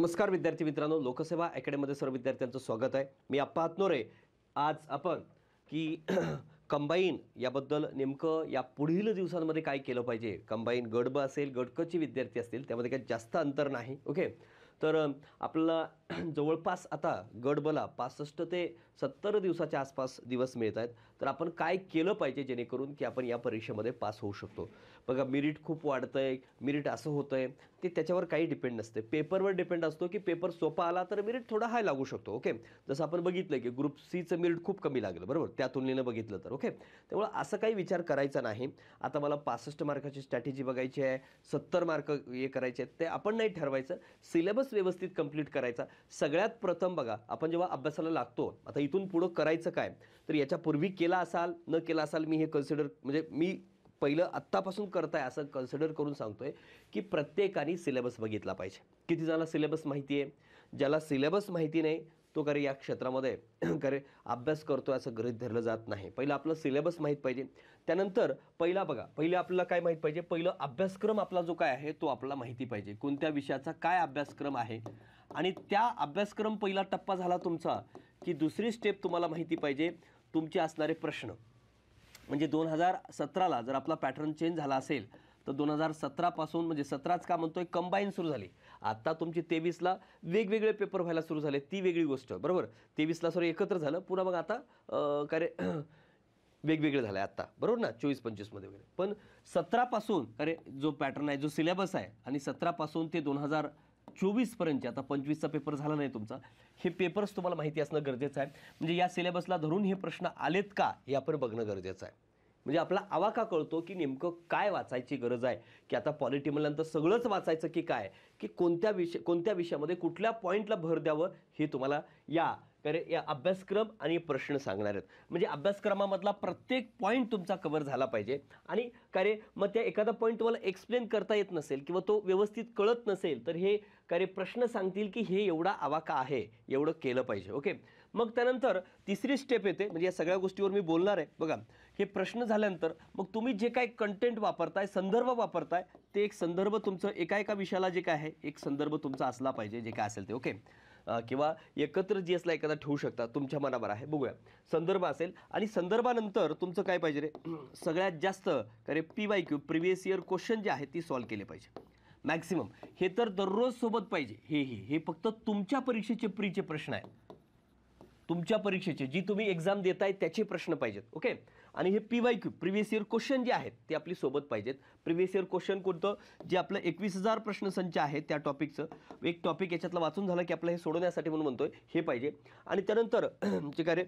नमस्कार विद्यार्थी मित्रांनो, लोकसेवा अकॅडमीमध्ये सर्व विद्यार्थ्यांचं स्वागत आहे. मी अप्पा हातनोरे. आज आपण की कंबाईन याबद्दल नेमकं या पुढील दिवसांमध्ये काय केलं पाहिजे. कंबाईन गट ब असेल, गट क चे विद्यार्थी असतील, त्यामध्ये काही जास्त अंतर नाही. ओके, तर आपल्याला जवळपास आता गट ब ला 65 ते 70 दिवसाच्या आसपास दिवस मिळत आहेत. तर आपण काय केलं पाहिजे जेणेकरून की आपण या परीक्षेमध्ये पास होऊ शकतो. बघा, मेरिट खूप वाढतं आहे, मेरिट असं होतं आहे, ते त्याच्यावर काही डिपेंड नसते. पेपरवर डिपेंड असतो की पेपर सोपा आला तर मेरिट थोडा हाय लागू शकतो. ओके, जसं आपण बघितलं की ग्रुप सीचं मेरिट खूप कमी लागलं, बरोबर, त्या तुलनेनं बघितलं तर. ओके, त्यामुळे असं काही विचार करायचा नाही. आता मला 65 मार्काची स्ट्रॅटेजी बघायची आहे, 70 मार्क हे करायचे आहेत, ते आपण नाही ठरवायचं. सिलेबस व्यवस्थित कंप्लीट करायचा. सगळ्यात प्रथम बघा, आपण जेव्हा अभ्यासाला लागतो, आता इथून पुढं करायचं काय, तर याच्यापूर्वी केला असाल न केला असाल, मी हे कन्सिडर म्हणजे मी पहिलं आत्तापासून करताय असं कन्सिडर करून सांगतोय की प्रत्येकाने सिलेबस बघितला पाहिजे. किती जणांना सिलेबस माहिती आहे? ज्याला सिलेबस माहिती नाही तो करे या क्षेत्रामध्ये करे अभ्यास करतोय असं गृहीत धरलं जात नाही. पहिलं आपलं सिलेबस माहीत पाहिजे. त्यानंतर पहिला बघा, पहिले आपल्याला काय माहीत पाहिजे, पहिलं अभ्यासक्रम आपला जो काय आहे तो आपल्याला माहिती पाहिजे. कोणत्या विषयाचा काय अभ्यासक्रम आहे, आणि त्या अभ्यासक्रम पहिला टप्पा झाला तुमचा की दुसरी स्टेप तुम्हाला माहिती पाहिजे तुमचे असणारे प्रश्न. म्हणजे 2017ला जर आपला पॅटर्न चेंज झाला असेल तर 2017 पासून म्हणजे 17च का म्हणतोय, कंबाईन सुरू झाली. आता तुमची 23ला वेगवेगळे पेपर व्हायला सुरू झाले, ती वेगळी गोष्ट, बरोबर. 23ला सॉरी एकत्र झालं, पुन्हा मग आता काय वेगवेगळे झालं आहे आत्ता, बरोबर ना, 24-25मध्ये वगैरे. पण 17 पासून अरे जो पॅटर्न आहे, जो सिलेबस आहे, आणि 17 पासून ते 2024पर्यंतचे, आता 25चा पेपर झाला नाही तुमचा, हे पेपर्स तुम्हाला माहिती असणं गरजेचं आहे. म्हणजे या सिलेबसला धरून हे प्रश्न आलेत का हे आपण बघणं गरजेचं आहे. म्हणजे आपला आवाका कळतो की नेमकं काय वाचायची गरज आहे, की आता पॉलिटी म्हणल्यानंतर सगळंच वाचायचं की काय, की कोणत्या विषयामध्ये कुठल्या पॉईंटला भर द्यावं हे तुम्हाला या अभ्यासक्रम आणि प्रश्न सांगणार आहेत. म्हणजे अभ्यासक्रमामधला प्रत्येक पॉईंट तुमचा कव्हर झाला पाहिजे. आणि काय मग त्या एखादा पॉईंट तुम्हाला एक्सप्लेन करता येत नसेल किंवा तो व्यवस्थित कळत नसेल तर हे प्रश्न सांगतील की हे एवढा आवाका आहे, एवढं केलं पाहिजे. ओके, मग त्यानंतर तिसरी स्टेप येते, म्हणजे या सगळ्या गोष्टीवर मी बोलणार आहे. बघा, हे प्रश्न झाल्यानंतर मग तुम्ही जे काही कंटेंट वापरताय, संदर्भ वापरताय, ते एक संदर्भ तुमचं एका विषयाला जे काय आहे एक संदर्भ तुमचा असला पाहिजे, जे काय असेल ते. ओके, किंवा एकत्र जी असला एखादा ठेवू शकता, तुमच्या मनावर आहे. बघूया, संदर्भ असेल आणि संदर्भानंतर तुमचं काय पाहिजे रे, सगळ्यात जास्त PYQ प्रिव्हियस इयर क्वेश्चन जे आहेत ती सॉल्व्ह केले पाहिजे मॅक्सिमम. हे तर दररोज सोबत पाहिजे. हे फक्त तुमच्या परीक्षेचे प्रीचे प्रश्न आहेत, तुमच्या परीक्षेचे जी तुम्ही एक्झाम देताय त्याचे प्रश्न पाहिजेत. ओके, आणि हे PYQ प्रिव्हियस इयर क्वेश्चन जे आहेत ते आपली सोबत पाहिजेत. प्रिव्हियस इयर क्वेश्चन कोणतं, जे आपलं 21,000 प्रश्नसंच आहे त्या टॉपिकचं एक टॉपिक याच्यातलं वाचून झालं की आपलं हे सोडवण्यासाठी म्हणून म्हणतोय हे पाहिजे. आणि त्यानंतर जे काय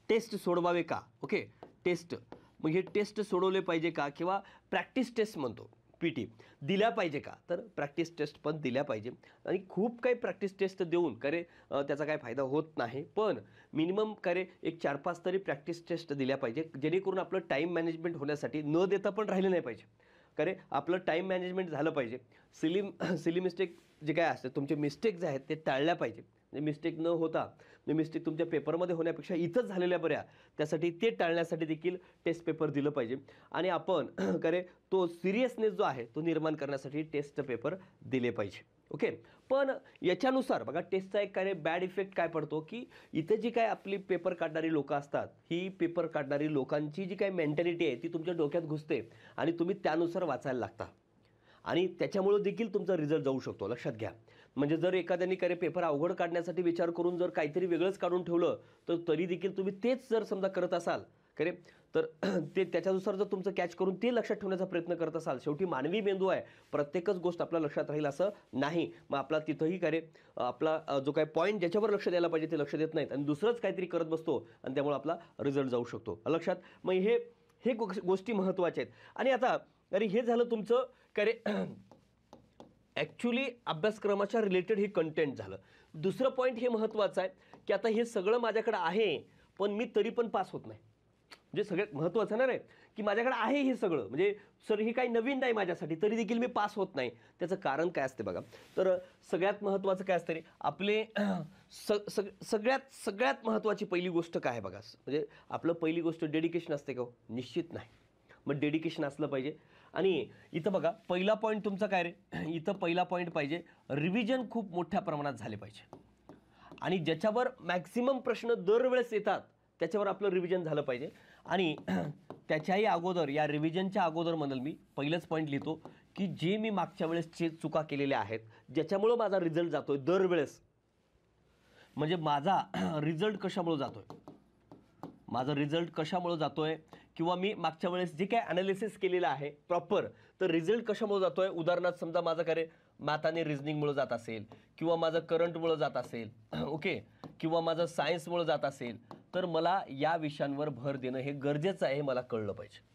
टेस्ट सोडवावे का. ओके, टेस्ट, मग हे टेस्ट सोडवले पाहिजे का, किंवा प्रॅक्टिस टेस्ट म्हणतो PT दिल्या पाहिजे का, तर प्रॅक्टिस टेस्ट पण दिल्या पाहिजे. आणि खूप काही प्रॅक्टिस टेस्ट देऊन त्याचा काय फायदा होत नाही, पण मिनिमम एक 4-5 तरी प्रॅक्टिस टेस्ट दिल्या पाहिजे, जेणेकरून आपलं टाईम मॅनेजमेंट होण्यासाठी न देता पण राहिलं नाही पाहिजे. आपलं टाईम मॅनेजमेंट झालं पाहिजे. सिली मिस्टेक जे काय असते, तुमचे मिस्टेक जे आहेत ते टाळल्या पाहिजे. म्हणजे मिस्टेक न होता, मिस्टेक तुमच्या पेपरमध्ये होण्यापेक्षा इथंच झालेल्या बऱ्या, त्यासाठी ते टाळण्यासाठी देखील टेस्ट पेपर दिलं पाहिजे. आणि आपण तो सिरियसनेस जो आहे तो निर्माण करण्यासाठी टेस्ट पेपर दिले पाहिजे. ओके, पण याच्यानुसार बघा टेस्टचा एक बॅड इफेक्ट काय पडतो, की इथे जी काय आपली पेपर काढणारी लोकं असतात, ही पेपर काढणारी लोकांची जी काय मेंटॅलिटी आहे ती तुमच्या डोक्यात घुसते आणि तुम्ही त्यानुसार वाचायला लागता, आणि त्याच्यामुळे देखील तुमचा रिझल्ट जाऊ शकतो. लक्षात घ्या. म्हणजे जर एखाद्याने पेपर अवघड काढण्यासाठी विचार करून जर काहीतरी वेगळंच काढून ठेवलं तर तरी देखील तुम्ही तेच जर समजा करत असाल तर ते त्याच्यानुसार जर तुमचं कॅच करून ते लक्षात ठेवण्याचा प्रयत्न करत असाल, शेवटी मानवी मेंदू आहे, प्रत्येकच गोष्ट आपल्या लक्षात राहील असं नाही. मग आपला तिथंही आपला जो काय पॉईंट ज्याच्यावर लक्ष द्यायला पाहिजे ते लक्ष देत नाहीत आणि दुसरंच काहीतरी करत बसतो आणि त्यामुळे आपला रिझल्ट जाऊ शकतो. लक्षात. मग हे गोष्टी महत्त्वाच्या आहेत. आणि आता हे झालं तुमचं ॲक्च्युली अभ्यासक्रमाच्या रिलेटेड हे कंटेंट झालं. दुसरं पॉईंट हे महत्त्वाचं आहे की आता हे सगळं माझ्याकडे आहे पण मी तरी पण पास होत नाही. म्हणजे सगळ्यात महत्त्वाचं ना रे, की माझ्याकडे आहे हे सगळं, म्हणजे सर हे काही नवीन नाही माझ्यासाठी, तरी देखील मी पास होत नाही. त्याचं कारण काय असते बघा, तर सगळ्यात महत्त्वाचं काय असतं रे, आपले सगळ्यात महत्त्वाची पहिली गोष्ट काय आहे बघा, म्हणजे आपलं पहिली गोष्ट डेडिकेशन असते का, निश्चित नाही. मग डेडिकेशन असलं पाहिजे. आणि इथं बघा पहिला पॉईंट तुमचा काय रे, इथं पहिला पॉईंट पाहिजे रिव्हिजन खूप मोठ्या प्रमाणात झाले पाहिजे आणि ज्याच्यावर मॅक्सिमम प्रश्न दरवेळेस येतात त्याच्यावर आपलं रिव्हिजन झालं पाहिजे. आणि त्याच्याही अगोदर या रिव्हिजनच्या अगोदर म्हणाल मी पहिलंच पॉईंट लिहितो की जे मी मागच्या वेळेसचे चुका केलेल्या आहेत ज्याच्यामुळं माझा रिझल्ट जातोय दरवेळेस, म्हणजे माझा रिझल्ट कशामुळे जातोय, माझा रिझल्ट कशामुळे जातोय किंवा मी मागच्या वेळेस जे काय ॲनालिसिस केलेलं आहे प्रॉपर, तर रिझल्ट कशामुळे जातोय. उदाहरणार्थ समजा माझं काय रे मॅथ आणि रिझनिंगमुळे जात असेल किंवा माझं करंटमुळे जात असेल, ओके, किंवा माझं सायन्समुळे जात असेल, तर मला या विषयांवर भर देणं हे गरजेचं आहे, हे मला कळलं पाहिजे.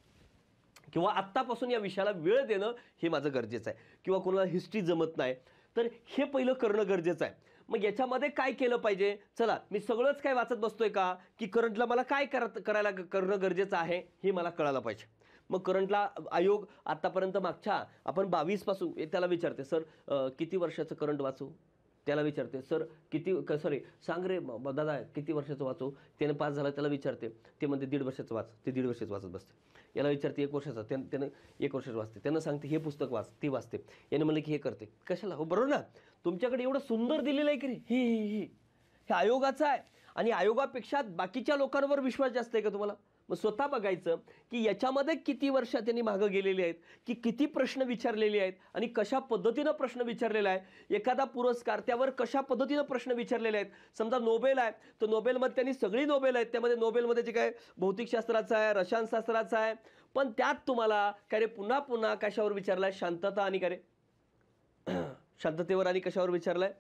किंवा आत्तापासून या विषयाला वेळ देणं हे माझं गरजेचं आहे. किंवा कोणाला हिस्ट्री जमत नाही तर हे पहिलं करणं गरजेचं आहे. मग याच्यामध्ये काय केलं पाहिजे, चला मी सगळंच काय वाचत बसतोय का, की करंटला मला काय करणं गरजेचं आहे हे मला कळायला पाहिजे. मग करंटला आयोग आतापर्यंत मागच्या आपण 22 पासून त्याला विचारते सर किती वर्षाचं करंट वाचू, त्याला विचारते सर किती सॉरी सांग रे दादा किती वर्षाचं वाचू, त्याने पास झाला त्याला विचारते, ते म्हणते 1.5 वर्षाचं वाच, ते 1.5 वर्षाचं वाचत बसते. याला विचारते 1 वर्षाचं, त्यानं 1 वर्षाचं वाचते, त्यांना सांगते हे पुस्तक वाच, ती वाचते, याने म्हणलं की हे करते. कशाला, हो बरोबर ना, तुमच्याकडे एवढं सुंदर दिलेलं आहे की हे आयोगाचं आहे आणि आयोगापेक्षा बाकीच्या लोकांवर विश्वास जास्त आहे का तुम्हाला. मग स्वतः बघायचं की याच्यामध्ये किती वर्ष त्यांनी मागं गेलेली आहेत, की किती प्रश्न विचारलेले आहेत आणि कशा पद्धतीनं प्रश्न विचारलेला आहे. एखादा पुरस्कार त्यावर कशा पद्धतीनं प्रश्न विचारलेले आहेत. समजा नोबेल आहे तर नोबेलमध्ये त्यांनी सगळी नोबेल आहेत, त्यामध्ये नोबेलमध्ये जे काय भौतिकशास्त्राचं आहे, रसायनशास्त्राचं आहे, पण त्यात तुम्हाला काय रे पुन्हा पुन्हा कशावर विचारलं आहे, शांतता आणि काय रे शांततेवर आणि कशावर विचारलं आहे,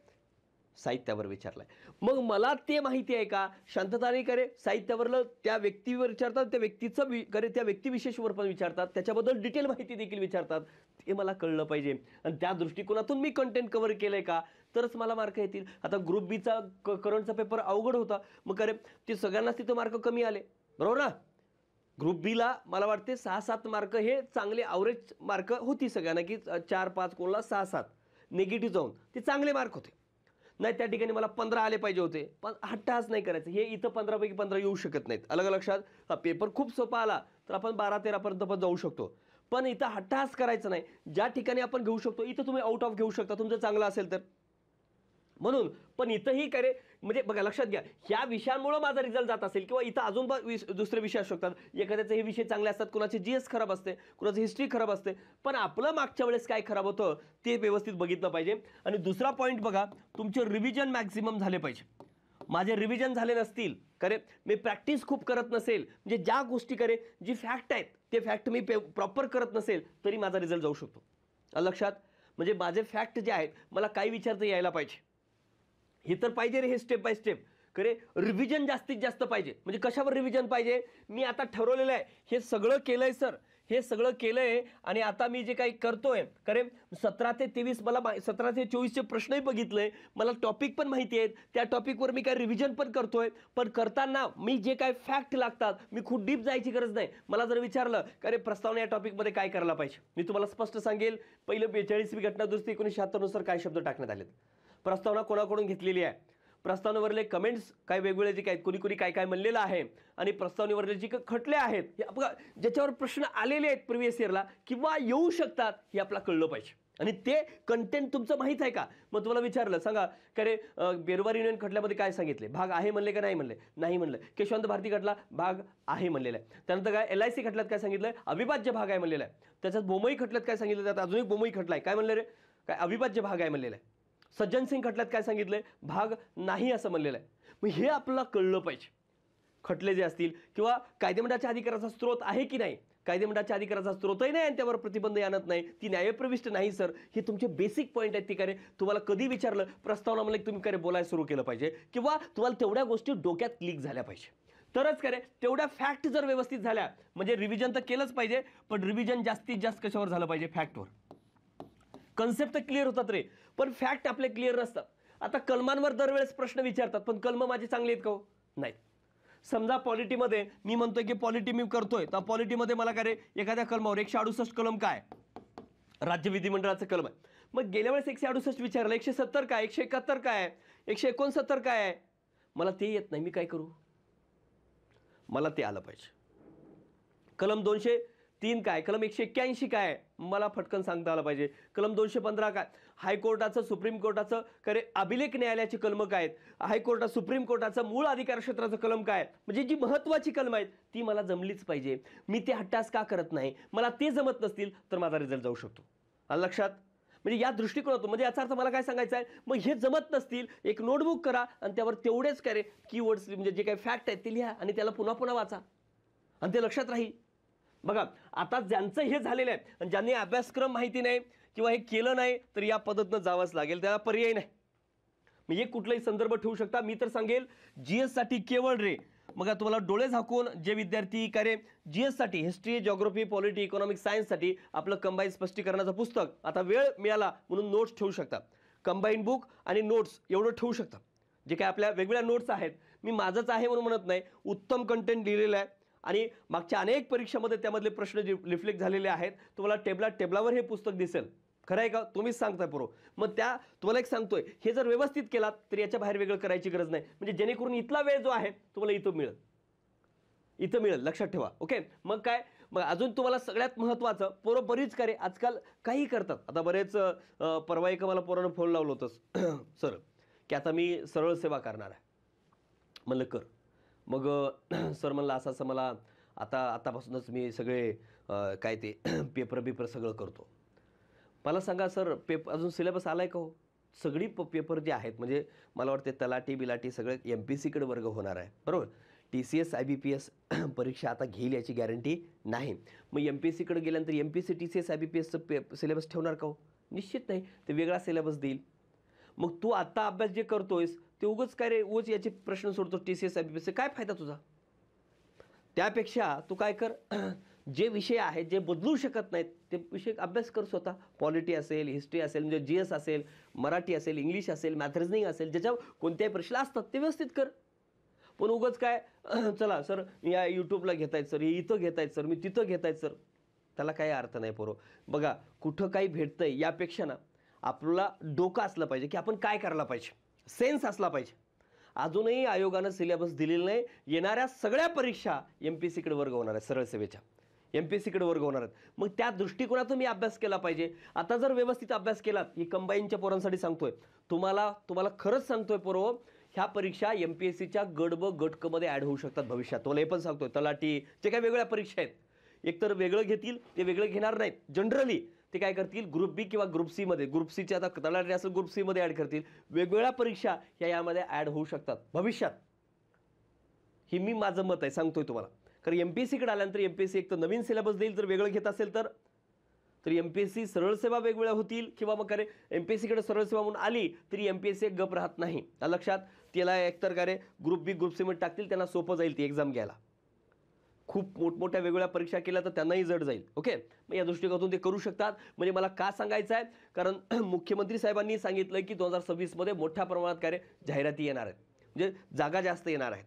साहित्यावर विचारलाय. मग मला ते माहिती आहे का, शांतता आणि करे साहित्यावरलं त्या व्यक्तीवर विचारतात, त्या व्यक्तीचं करे त्या व्यक्तिविशेषवर पण विचारतात, त्याच्याबद्दल डिटेल माहिती देखील विचारतात, ते मला कळलं पाहिजे. आणि त्या दृष्टिकोनातून मी कंटेंट कव्हर केलंय का तरच मला मार्क येतील. आता ग्रुप बीचा करंटचा पेपर अवघड होता, मग करे ते सगळ्यांनाच तिथं मार्क कमी आले, बरोबर ना. ग्रुप बीला मला वाटते 6-7 मार्क हे चांगले ॲव्हरेज मार्क होती सगळ्यांना, की 4-5 कोणाला 6-7 निगेटिव्ह जाऊन ते चांगले मार्क होते. नाही त्या ठिकाणी मला 15 आले पाहिजे होते, पण हट्टाच नाही करायचं. हे इथं 15 पैकी 15 येऊ शकत नाहीत. अलग लक्षात, हा पेपर खूप सोपा आला तर आपण 12-13 पर्यंत पण जाऊ शकतो, पण इथं हट्टाच करायचं नाही. ज्या ठिकाणी आपण घेऊ शकतो इथं तुम्ही आउट ऑफ घेऊ शकता, तुमचं चांगलं असेल तर. म्हणून पण इथंही काय रे, म्हणजे बघा लक्षात घ्या, ह्या विषयांमुळे माझा रिझल्ट जात असेल किंवा इथं अजून दुसरे विषय असू शकतात. एखाद्याचे हे विषय चांगले असतात, कुणाचे जीएस खराब असते, कुणाची हिस्ट्री खराब असते, पण आपलं मागच्या वेळेस काय खराब होतं ते व्यवस्थित बघितलं पाहिजे. आणि दुसरा पॉईंट बघा, तुमचे रिव्हिजन मॅक्सिमम झाले पाहिजे. माझे रिव्हिजन झाले नसतील करे, मी प्रॅक्टिस खूप करत नसेल, म्हणजे ज्या गोष्टी करे जी फॅक्ट आहेत ते फॅक्ट मी प्रॉपर करत नसेल तरी माझा रिझल्ट जाऊ शकतो. लक्षात, म्हणजे माझे फॅक्ट जे आहेत मला काही विचारता यायला पाहिजे. हे तर पाहिजे रे, हे स्टेप बाय स्टेप करे. रिव्हिजन जास्तीत जास्त पाहिजे. म्हणजे कशावर रिव्हिजन पाहिजे, मी आता ठरवलेलं आहे, हे सगळं केलंय सर, हे सगळं केलंय आणि आता मी जे काही करतोय करे 17 ते 23 मला 17 ते 24चे प्रश्नही बघितले, मला टॉपिक पण माहिती आहेत, त्या टॉपिकवर मी काय रिव्हिजन पण करतोय. पण करताना मी जे काय फॅक्ट लागतात मी खूप डीप जायची गरज नाही. मला जर विचारलं का रे प्रस्तावना या टॉपिकमध्ये काय करायला पाहिजे, मी तुम्हाला स्पष्ट सांगेल. पहिलं 42वी घटना दुरुस्ती 1976 नुसार काय शब्द टाकण्यात आलेत, प्रस्तावना कोणाकडून घेतलेली आहे, प्रस्तावनेवरले कमेंट्स काय वेगवेगळे जे काय कोणी कोणी काय काय म्हणलेलं आहे आणि प्रस्तावनेवरले जे खटले आहेत हे ज्याच्यावर प्रश्न आलेले आहेत प्रिव्हियस इयरला किंवा येऊ शकतात हे आपल्याला कळलं पाहिजे. आणि ते कंटेंट तुमचं माहीत आहे का. मग तुम्हाला विचारलं सांगा का रे बेरवार युनियन खटल्यामध्ये काय सांगितले, भाग आहे म्हणले का नाही म्हणले, नाही म्हणलं. केशवंत भारती खटला भाग आहे म्हणलेला आहे. त्यानंतर काय LIC खटल्यात काय सांगितलं, अविभाज्य भाग आहे म्हणलेला आहे. त्याच्यात बोमई खटल्यात काय सांगितलं, त्यात अजून एक बोमई खटला आहे, काय म्हणले रे, काय अविभाज्य भाग आहे म्हणलेला आहे. सज्जन सिंग खटल्यात काय सांगितलंय, भाग नाही असं म्हणलेलं आहे. मग हे आपल्याला कळलं पाहिजे. खटले जे असतील किंवा कायदेमंडळाच्या अधिकाराचा स्रोत आहे की नाही, कायदेमंडळाच्या अधिकाराचा स्रोतही नाही आणि त्यावर प्रतिबंध आणत नाही, ती न्यायप्रविष्ट नाही सर, हे तुमचे बेसिक पॉईंट आहेत. ती काय तुम्हाला कधी विचारलं प्रस्तावना म्हणलं तुम्ही काय बोलायला सुरू केलं पाहिजे किंवा तुम्हाला तेवढ्या गोष्टी डोक्यात क्लिक झाल्या पाहिजे. तरच काय तेवढ्या फॅक्ट जर व्यवस्थित झाल्या, म्हणजे रिव्हिजन तर केलंच पाहिजे, पण रिव्हिजन जास्तीत जास्त कशावर झालं पाहिजे, फॅक्टवर. कन्सेप्ट क्लिअर होतात रे, पण फॅक्ट आपले क्लिअर नसतात. आता कलमांवर दरवेळेस प्रश्न विचारतात, पण कलम माझे चांगले आहेत का हो, नाही. समजा पॉलिटीमध्ये मी म्हणतोय की पॉलिटी मी करतोय, तर पॉलिटीमध्ये मला काय रे एखाद्या कलमावर 168 कलम काय राज्य विधिमंडळाचं कलम आहे. मग गेल्या वेळेस 168 विचारलं, 170 काय, 171 काय, 169 काय आहे, मला ते येत नाही, मी काय करू, मला ते आलं पाहिजे. कलम 200 3 काय, कलम 181 काय आहे? मला फटकन सांगता आलं पाहिजे. कलम 215 काय, हायकोर्टाचं सुप्रीम कोर्टाचं करे अभिलेख न्यायालयाची कलम काय आहेत, हायकोर्टात सुप्रीम कोर्टाचं मूळ अधिकार क्षेत्राचं कलम काय आहे, म्हणजे जी महत्त्वाची कलम आहेत ती मला जमलीच पाहिजे. मी ते हट्टास का करत नाही, मला ते जमत नसतील तर माझा रिझल्ट जाऊ शकतो. आलं लक्षात? म्हणजे या दृष्टिकोनातून, म्हणजे याचा अर्थ मला काय सांगायचं आहे, मग हे जमत नसतील एक नोटबुक करा आणि त्यावर तेवढेच काय रे कीवर्ड्स म्हणजे जे काही फॅक्ट आहेत ते लिहा आणि त्याला पुन्हा पुन्हा वाचा आणि ते लक्षात राहील. बघा आता ज्यांचं हे झालेलं आहे आणि ज्यांनी अभ्यासक्रम माहिती नाही किंवा हे केलं नाही तर या पद्धतीनं जावंच लागेल, त्याला पर्याय नाही. मी एक कुठलाही संदर्भ ठेवू शकता. मी तर सांगेल जीएस साठी केवळ रे, मग तुम्हाला डोळे झाकून जे विद्यार्थी काय जीएस साठी हिस्ट्री, जिओग्राफी, पॉलिटी, इकॉनॉमिक सायन्ससाठी आपलं कंबाईन स्पष्टीकरणाचं पुस्तक, आता वेळ मिळाला म्हणून नोट्स ठेवू शकता. कंबाईन बुक आणि नोट्स एवढं ठेवू शकता. जे काय आपल्या वेगवेगळ्या नोट्स आहेत, मी माझंच आहे म्हणून म्हणत नाही, उत्तम कंटेंट लिहिलेलं आहे आणि मागच्या अनेक परीक्षामध्ये त्यामधले प्रश्न रिफ्लेक्ट झालेले आहेत. तुम्हाला टेबलावर हे पुस्तक दिसेल. खरं आहे का? तुम्हीच सांगताय बरोबर. मग त्या तुम्हाला एक सांगतोय, हे जर व्यवस्थित केलात तर याच्या बाहेर वेगळं करायची गरज नाही. म्हणजे जेणेकरून इथला वेळ जो आहे तुम्हाला इथं मिळेल, लक्षात ठेवा. ओके, मग काय, मग अजून तुम्हाला सगळ्यात महत्त्वाचं, पोरं बरीच काय आजकाल काही करतात. आता बरेच परवा एक मला पोरानं फोन लावलं होतं सर की आता मी सरळ सेवा करणार आहे. म्हणलं कर. मग सर म्हणलं असं असं मला आतापासूनच मी सगळे काय ते पेपर सगळं करतो. मला सांगा सर, अजून सिलेबस आलाय का हो? सगळी पेपर जे आहेत म्हणजे मला वाटते तलाठी बिलाटी सगळं MPSCकडे वर्ग होणार आहे, बरोबर. TCS IBPS परीक्षा आता घेईल याची गॅरंटी नाही. मग MPSCकडे गेल्यानंतर MPSC TCS IBPSचं सिलेबस ठेवणार का हो? निश्चित नाही, ते वेगळा सिलेबस देईल. मग तू आता अभ्यास जे करतोयस ते उगाच काय रे, उगाच याचे प्रश्न सोडतो TCS IBPS, काय फायदा तुझा? त्यापेक्षा तू काय कर, जे विषय आहेत जे बदलू शकत नाहीत ते विषय अभ्यास कर स्वतः. पॉलिटी असेल, हिस्ट्री असेल, म्हणजे GS असेल, मराठी असेल, इंग्लिश असेल, मॅथ रिझनिंग असेल, ज्याच्या कोणत्याही परीक्षेला असतात ते व्यवस्थित कर. पण उगाच काय चला सर या यूट्यूबला घेतायत सर, हे इथं घेतायत सर, मी तिथं घेतायत सर, त्याला काही अर्थ नाही पोरो. बघा कुठं काही भेटतंय यापेक्षा ना आपला डोकं असलं पाहिजे की आपण काय करायला पाहिजे, सेन्स असला पाहिजे. अजूनही आयोगानं सिलेबस दिलेलं नाही. येणाऱ्या सगळ्या परीक्षा MPSCकडे वर्ग होणार आहेत, सरळ सेवेच्या MPSCकडे वर्ग होणार आहेत. मग त्या दृष्टिकोनातून मी अभ्यास केला पाहिजे. आता जर व्यवस्थित अभ्यास केलात, ही कंबाईनच्या पोरांसाठी सांगतोय, तुम्हाला खरंच सांगतोय पोरो, ह्या परीक्षा MPSCच्या गट ब गट क मध्ये ॲड होऊ शकतात भविष्यात. तुम्हाला हे पण सांगतोय, तलाठी जे काही वेगळ्या परीक्षा आहेत, एकतर वेगळं घेतील, ते वेगळं घेणार नाहीत. जनरली ते काय करतील, ग्रुप बी किंवा ग्रुप सी मध्ये, ग्रुप सीचे आता तलाठी असेल ग्रुप सी मध्ये ॲड करतील. वेगवेगळ्या परीक्षा यामध्ये ॲड होऊ शकतात भविष्यात. ही मी माझं मत आहे, सांगतोय तुम्हाला. कारण MPSCकडे आल्यानंतर MPSC एक तर नवीन सिलेबस देईल जर वेगळं घेत असेल तर MPSC सरळ सेवा वेगवेगळ्या होतील, किंवा मग काय MPSCकडे सरळ सेवा म्हणून आली तरी MPSC एक गप राहत नाही. लक्षात, त्याला एकतर काय ग्रुप बी ग्रुप सी मध्ये टाकतील, त्यांना सोपं जाईल ती एक्झाम घ्यायला. खूप मोठमोठ्या वेगवेगळ्या परीक्षा केल्या तर त्यांनाही जड जाईल. ओके, मग या दृष्टिकोनातून ते करू शकतात. म्हणजे मला का सांगायचं आहे, कारण मुख्यमंत्री साहेबांनी सांगितलं की 2026 मध्ये मोठ्या प्रमाणात काय जाहिराती येणार आहेत, म्हणजे जागा जास्त येणार आहेत.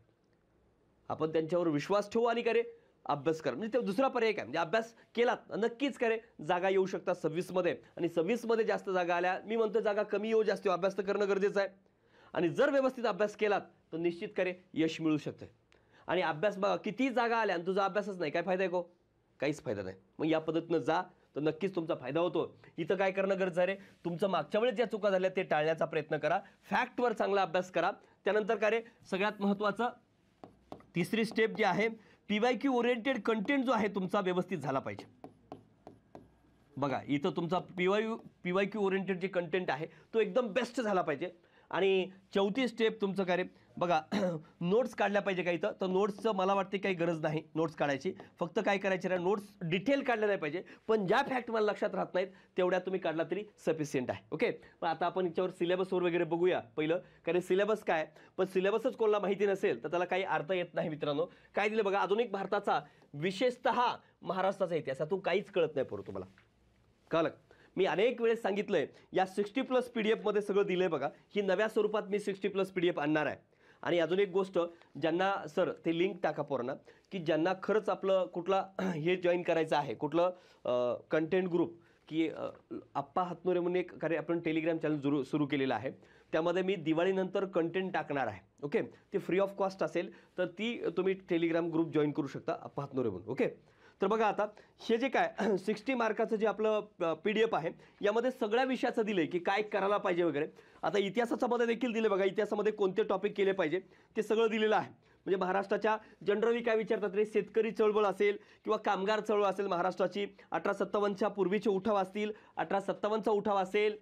आपण त्यांच्यावर विश्वास ठेवू आणि काय अभ्यास करा. म्हणजे ते दुसरा पर्याय काय, म्हणजे अभ्यास केलात नक्कीच काय जागा येऊ शकतात 26 मध्ये. आणि 26 मध्ये जास्त जागा आल्या, मी म्हणतो जागा कमी येऊ जास्त येऊ, अभ्यास तर करणं गरजेचं आहे. आणि जर व्यवस्थित अभ्यास केलात तर निश्चित काय यश मिळू शकते. आणि अभ्यास बघा, किती जागा आल्या आणि तुझा अभ्यासच नाही, काय फायदा आहे को? काहीच फायदा नाही. मग या पद्धतीनं जा तर नक्कीच तुमचा फायदा होतो. इथं काय करणं गरजेचं आहे, तुमचं मागच्या वेळेस ज्या चुका झाल्या ते टाळण्याचा प्रयत्न करा. फॅक्टवर चांगला अभ्यास करा. त्यानंतर काय सगळ्यात महत्त्वाचं तिसरी स्टेप जी आहे, PYQ ओरिएंटेड कंटेंट जो आहे तुमचा व्यवस्थित झाला पाहिजे. बघा इथं तुमचा PYQ ओरिएंटेड जे कंटेंट आहे तो एकदम बेस्ट झाला पाहिजे. आणि चौथी स्टेप तुमचं काय बघा नोट्स काढल्या पाहिजे का इथं, तर नोट्सचं मला वाटते काही गरज नाही नोट्स काढायची. फक्त काय करायचे ना, नोट्स डिटेल काढल्या नाही पाहिजे, पण ज्या फॅक्ट मला लक्षात राहत नाहीत तेवढ्या तुम्ही काढला तरी सफिशियंट आहे. ओके, पण आता आपण याच्यावर सिलेबसवर वगैरे बघूया पहिलं. कारण सिलेबस काय, पण सिलेबसच कोणाला माहिती नसेल तर त्याला काही अर्थ येत नाही. मित्रांनो काय दिलं बघा, आधुनिक भारताचा विशेषतः महाराष्ट्राचा इतिहासातून काहीच कळत नाही पोरं तुम्हाला, कळलं? मी अनेक वेळेस सांगितलंय या 60+ PDF मध्ये सगळं दिलंय बघा. ही नव्या स्वरूपात मी 60+ PDF आणणार आहे. आणि अजून एक गोष्ट, ज्यांना सर ते लिंक टाका पोरांना, की ज्यांना खरंच आपलं कुठला हे जॉईन करायचं आहे, कुठलं कंटेंट ग्रुप, की आप्पा हातनोरे म्हणून एक कार्य आपण टेलिग्राम चॅनल सुरू केलेलं आहे. त्यामध्ये मी दिवाळीनंतर कंटेंट टाकणार आहे. ओके, ते फ्री ऑफ कॉस्ट असेल तर ती तुम्ही टेलिग्राम ग्रुप जॉईन करू शकता आप्पा हातनोरे म्हणून. ओके, तर बघा आता हे जे काय 60 मार्काचं जे आपलं PDF आहे यामध्ये सगळ्या विषयाचं दिलंय की काय करायला पाहिजे वगैरे. आता इतिहासाच्या मध्ये देखील दिले बघा, इतिहासामध्ये कोणते टॉपिक केले पाहिजे ते सगळं दिलेलं आहे. म्हणजे महाराष्ट्राच्या जनरली काय विचारतात रे, शेतकरी चळवळ असेल किंवा कामगार चळवळ असेल महाराष्ट्राची, 1857च्या पूर्वीचे उठाव असतील, 1857चा उठाव असेल,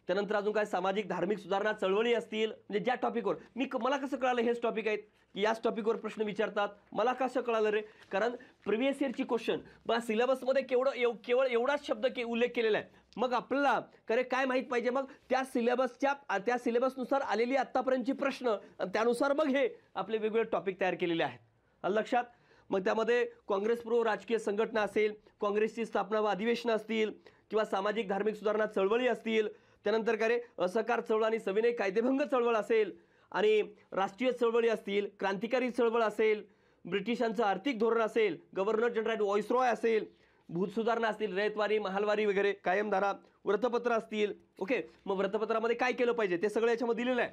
त्यानंतर अजून काय सामाजिक धार्मिक सुधारणा चळवळी असतील. म्हणजे ज्या टॉपिकवर मला कसं कळालं हेच टॉपिक आहेत की याच टॉपिकवर प्रश्न विचारतात. मला कसं कळालं रे, कारण प्रिव्हियस इयरची क्वेश्चन बा सिलेबसमध्ये केवळ एवढाच शब्द उल्लेख केलेला आहे. मग आपल्याला खरे काय माहीत पाहिजे, मग त्या सिलेबसनुसार आलेली आत्तापर्यंतची प्रश्न आणि त्यानुसार मग हे आपले वेगवेगळे टॉपिक तयार केलेले आहेत. लक्षात. मग त्यामध्ये काँग्रेसपूर्व राजकीय संघटना असेल, काँग्रेसची स्थापना व अधिवेशनं असतील किंवा सामाजिक धार्मिक सुधारणा चळवळी असतील, त्यानंतर काय रे असहकार चळवळ आणि सविनय कायदेभंग चळवळ असेल, आणि राष्ट्रीय चळवळी असतील, क्रांतिकारी चळवळ असेल, ब्रिटिशांचं आर्थिक धोरण असेल, गव्हर्नर जनरल व्हॉइसरॉय असेल, भूत सुधारणा असतील, रयतवारी महालवारी वगैरे, कायमधारा, वृत्तपत्र असतील. ओके, मग वृत्तपत्रामध्ये काय केलं पाहिजे ते सगळं याच्यामध्ये दिलेलं आहे.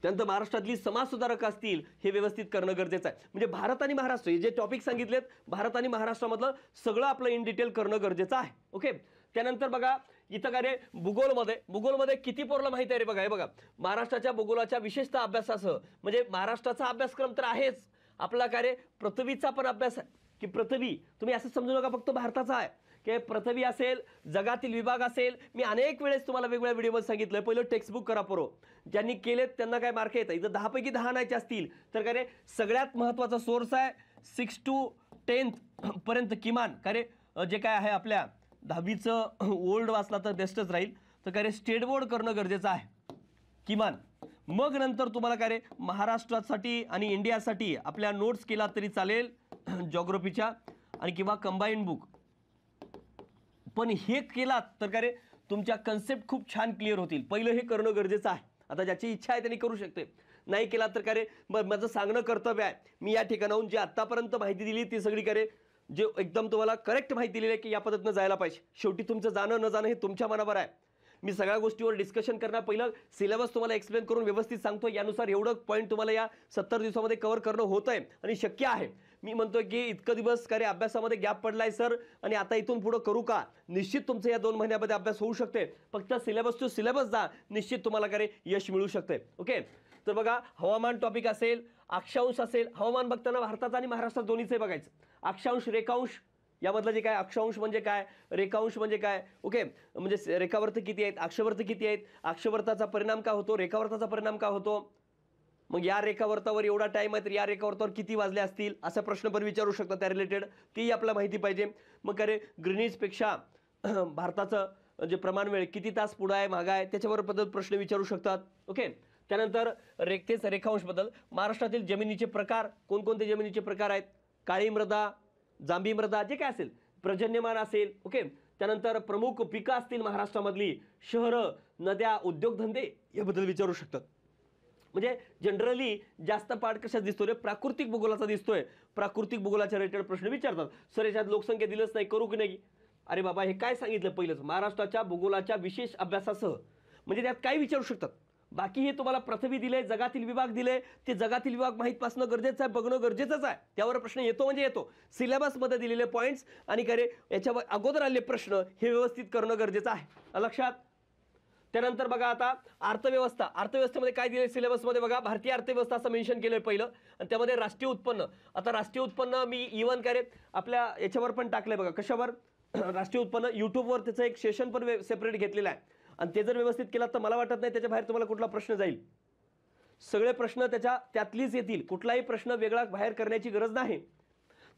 त्यानंतर महाराष्ट्रातली समाजसुधारक असतील हे व्यवस्थित करणं गरजेचं आहे. म्हणजे भारत आणि महाराष्ट्र हे जे टॉपिक सांगितलेत भारत आणि महाराष्ट्रामधलं सगळं आपलं इन डिटेल करणं गरजेचं आहे. ओके. त्यानंतर बघा इथं काय रे भूगोलमध्ये किती पोरला माहिती आहे रे बघा. हे बघा महाराष्ट्राच्या भूगोलाच्या विशेषतः अभ्यासासह, म्हणजे महाराष्ट्राचा अभ्यासक्रम तर आहेच, आपला काय रे पृथ्वीचा पण अभ्यास आहे की पृथ्वी, तुम्ही असं समजू नका फक्त भारताचा आहे की पृथ्वी असेल, जगातील विभाग असेल. मी अनेक वेळेस तुम्हाला वेगवेगळ्या व्हिडिओमध्ये सांगितलं, पहिलं टेक्स्टबुक करा पोरो, ज्यांनी केलेत त्यांना काय मार्क येतात. इथं 10 पैकी 10 आणायचे असतील तर काय रे सगळ्यात महत्त्वाचा सोर्स आहे 6 to 10th पर्यंत किमान काय रे जे काय आहे आपल्या 10वीचं ओल्ड वाचला तर बेस्टच राहील. तर काय रे स्टेट बोर्ड करणं गरजेचं आहे किमान. मग नंतर तुम्हाला काय रे महाराष्ट्रासाठी आणि इंडियासाठी आपल्या नोट्स केला तरी चालेल जॉग्राफीच्या आणि किंवा कंबाईंड बुक. पण हे केलात तर काय रे तुमच्या कन्सेप्ट खूप छान क्लिअर होतील. पहिलं हे करणं गरजेचं आहे. आता ज्याची इच्छा आहे त्यांनी करू शकते, नाही केला तर काय रे माझं सांगणं कर्तव्य आहे. मी या ठिकाणाहून जी आत्तापर्यंत माहिती दिली ती सगळी काय रे जे एकदम तुम्हाला करेक्ट माहिती दिलेली आहे की या पद्धतीनं जायला पाहिजे. शेवटी तुमचं जाणं न जाणं हे तुमच्या मनावर आहे. मी सगळ्या गोष्टीवर डिस्कशन करणार, पहिलं सिलेबस तुम्हाला एक्सप्लेन करून व्यवस्थित सांगतो, यानुसार एवढं पॉईंट तुम्हाला या 70 दिवसामध्ये कव्हर करणं होतं आहे आणि शक्य आहे. मी म्हणतोय की इतकं दिवस काय अभ्यासामध्ये गॅप पडलाय सर आणि आता इथून पुढं करू का, निश्चित तुमचं या 2 महिन्यामध्ये अभ्यास होऊ शकते. फक्त सिलेबस टू सिलेबस जा, निश्चित तुम्हाला काय यश मिळू शकते. ओके. तर बघा हवामान टॉपिक असेल, अक्षांश असेल, हवामान बघताना भारतात आणि महाराष्ट्रात दोन्हीचे बघायचं. अक्षांश रेखांश यामधलं जे काय, अक्षांश म्हणजे काय, रेखांश म्हणजे काय. ओके. म्हणजे रेखावर्त किती आहेत, अक्षवर्त किती आहेत, अक्षवर्ताचा परिणाम काय होतो, रेखावर्ताचा परिणाम काय होतो, मग या रेखावर्तावर एवढा टाइम आहे तर या रेखावर्तावर किती वाजले असतील, असा प्रश्न पण विचारू शकतात त्या रिलेटेड, ती आपल्याला माहिती पाहिजे. मग काय रे ग्रीनिजपेक्षा भारताचं जे प्रमाण वेळ किती तास पुढं आहे मागं आहे त्याच्यावर बद्दल प्रश्न विचारू शकतात. ओके. त्यानंतर तेच रेखांश बद्दल महाराष्ट्रातील जमिनीचे प्रकार, कोणकोणते जमिनीचे प्रकार आहेत, काळी मृदा, जांभी मृदा, जे काय असेल, पर्जन्यमान असेल. ओके. त्यानंतर प्रमुख पिकं असतील महाराष्ट्रामधली, शहरं, नद्या, उद्योगधंदे याबद्दल विचारू शकतात. म्हणजे जनरली जास्त पार्ट कशात दिसतोय, प्राकृतिक भूगोलाचा दिसतोय. प्राकृतिक भूगोलाच्या रिलेटेड प्रश्न विचारतात. सर याच्यात लोकसंख्या दिलंच नाही, करू की नाही. अरे बाबा हे काय सांगितलं पहिलंच, महाराष्ट्राच्या भूगोलाच्या विशेष अभ्यासासह, म्हणजे त्यात काय विचारू शकतात. बाकी हे तुम्हाला पृथ्वी दिले, जगातील विभाग दिले, ते जगातील विभाग माहीत असणं गरजेचं आहे, बघणं गरजेचंच आहे. त्यावर प्रश्न येतो म्हणजे येतो. सिलेबसमध्ये दिलेले पॉईंट्स आणि काय रे याच्यावर अगोदर आलेले प्रश्न हे व्यवस्थित करणं गरजेचं आहे. लक्षात. त्यानंतर बघा आता अर्थव्यवस्थेमध्ये काय दिले सिलेबसमध्ये बघा, भारतीय अर्थव्यवस्था असं मेन्शन केलंय पहिलं, आणि त्यामध्ये राष्ट्रीय उत्पन्न. आता राष्ट्रीय उत्पन्न मी इव्हन काय रे आपल्या याच्यावर पण टाकलंय बघा, कशावर, राष्ट्रीय उत्पन्न यूट्यूबवर त्याचं एक सेशन पण सेपरेट घेतलेलं आहे. आणि ते जर व्यवस्थित केलं तर मला वाटत नाही त्याच्या बाहेर तुम्हाला कुठला प्रश्न जाईल. सगळे प्रश्न त्यातलीच येतील, कुठलाही प्रश्न वेगळा बाहेर करण्याची गरज नाही.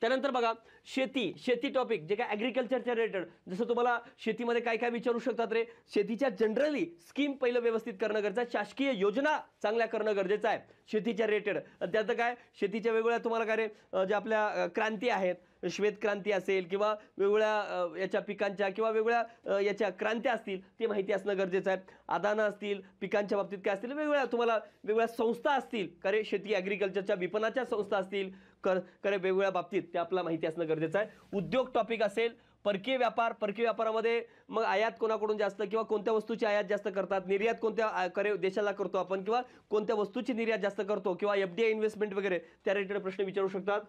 त्यानंतर बघा शेती टॉपिक जे काय ॲग्रिकल्चरच्या रिलेटेड, जसं तुम्हाला शेतीमध्ये काय काय विचारू शकतात रे, शेतीच्या जनरली स्कीम पहिलं व्यवस्थित करणं गरजेचं आहे, शासकीय योजना चांगल्या करणं गरजेचं आहे शेतीच्या रिलेटेड. त्यात काय शेतीच्या वेगवेगळ्या तुम्हाला काय रे ज्या आपल्या क्रांती आहेत, श्वेत क्रांती असेल किंवा वेगवेगळ्या याच्या पिकांच्या किंवा वेगवेगळ्या याच्या क्रांत्या असतील ते माहिती असणं गरजेचं आहे. आदानं असतील, पिकांच्या बाबतीत काय असतील, वेगवेगळ्या संस्था असतील, करे शेती ॲग्रिकल्चरच्या विपणनाच्या संस्था असतील, करे वेगवेगळ्या बाबतीत ते आपल्याला माहिती असणं गरजेचं आहे. उद्योग टॉपिक असेल, परकीय व्यापारामध्ये मग आयात कोणाकडून जास्त किंवा कोणत्या वस्तूची आयात जास्त करतात, निर्यात कोणत्या देशाला करतो आपण किंवा कोणत्या वस्तूची निर्यात जास्त करतो किंवा FDI इन्व्हेस्टमेंट वगैरे त्या रिलेटेड प्रश्न विचारू शकतात.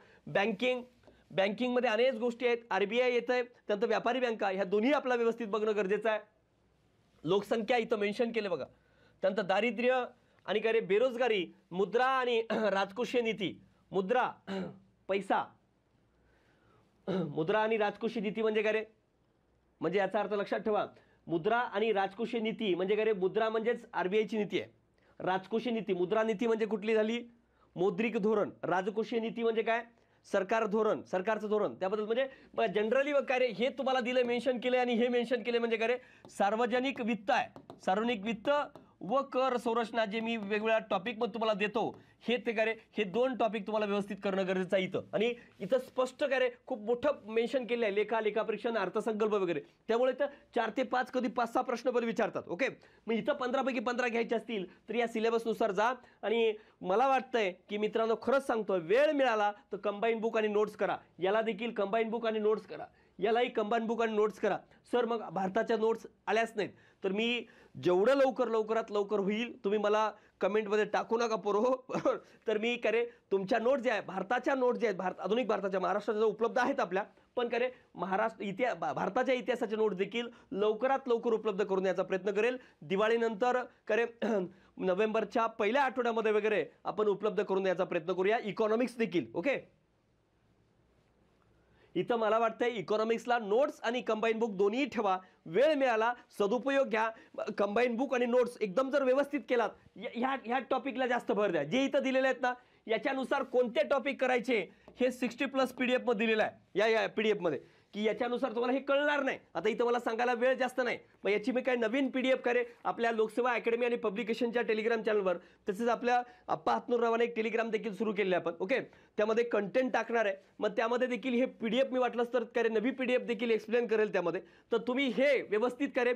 बँकिंगमध्ये अनेक गोष्टी आहेत. RBI येतंय, त्यानंतर व्यापारी बँका, ह्या दोन्ही आपला व्यवस्थित बघणं गरजेचं आहे. लोकसंख्या इथं मेन्शन केले बघा. त्यानंतर दारिद्र्य आणि काय रे बेरोजगारी, मुद्रा आणि राजकोषीय नीती. मुद्रा पैसा, मुद्रा आणि राजकोषीय नीती म्हणजे काय रे, म्हणजे याचा अर्थ लक्षात ठेवा. मुद्रा आणि राजकोषीय नीती म्हणजे काय रे, मुद्रा म्हणजेच RBIची नीती आहे. राजकोषीय नीती, मुद्रा नीती म्हणजे कुठली झाली, मौद्रिक धोरण. राजकोषीय नीती म्हणजे काय, सरकारचं धोरण. त्याबद्दल म्हणजे जनरली काय रे, हे तुम्हाला दिलं मेन्शन केले आणि हे मेन्शन केले म्हणजे काय रे, सार्वजनिक वित्त आहे. सार्वजनिक वित्त व कर संरचना जे मी वेगवेगळ्या टॉपिकमध्ये तुम्हाला देतो, हे ते काय रे, हे दोन टॉपिक तुम्हाला व्यवस्थित करणं गरजेचं आहे इथं. आणि इथं स्पष्ट काय रे, खूप मोठं मेन्शन केलं आहे, लेखापरीक्षण, अर्थसंकल्प वगैरे. त्यामुळे इथं 4 ते 5 कधी 5-6 प्रश्न पण विचारतात. ओके, मग इथं 15 पैकी 15 घ्यायचे असतील तर या सिलेबसनुसार जा. आणि मला वाटतंय की मित्रांनो, खरंच सांगतो, वेळ मिळाला तर कंबाईन बुक आणि नोट्स करा. याला देखील कंबाईन बुक आणि नोट्स करा, यालाही कंबाईन बुक आणि नोट्स करा. सर मग भारताच्या नोट्स आल्याच नाहीत तर मी जेवढं लवकरात लवकर होईल तुम्ही मला कमेंटमध्ये टाकू नका पोरो. तर मी करे तुमच्या नोट ज्या आहे, भारताच्या नोट ज्या आहेत, आधुनिक भारताच्या, महाराष्ट्राच्या उपलब्ध आहेत आपल्या, पण करे भारताच्या इतिहासाच्या नोट देखील लवकरात लवकर उपलब्ध करून द्यायचा प्रयत्न करेल. दिवाळीनंतर करे नोव्हेंबरच्या पहिल्या आठवड्यामध्ये वगैरे आपण उपलब्ध करून द्यायचा प्रयत्न करूया. इकॉनॉमिक्स देखील. ओके, इथं मला वाटतंय इकॉनॉमिक्सला नोट्स आणि कंबाईन बुक दोन्ही ठेवा. वेळ मिळाला सदुपयोग घ्या. कंबाईन बुक आणि नोट्स एकदम जर व्यवस्थित केलात, ह्या टॉपिकला जास्त भर द्या. जे इथं दिलेले आहेत ना, याच्यानुसार कोणते टॉपिक करायचे हे 60+ PDF मध्ये दिलेलं आहे. या PDF मध्ये की याच्यानुसार तुम्हाला हे कळणार नाही. आता इथं मला सांगायला वेळ जास्त नाही, मग याची मी काय नवीन PDF करे आपल्या लोकसेवा अकॅडमी आणि पब्लिकेशनच्या टेलिग्राम चॅनलवर, तसेच आपल्या अप्पा हातनुररावाने एक टेलिग्राम देखील सुरू केले आपण. ओके, त्यामध्ये कंटेंट टाकणार आहे. मग त्यामध्ये देखील हे PDF मी वाटलंच तर काय नवी PDF देखील एक्सप्लेन करेल त्यामध्ये. तर तुम्ही हे व्यवस्थित करे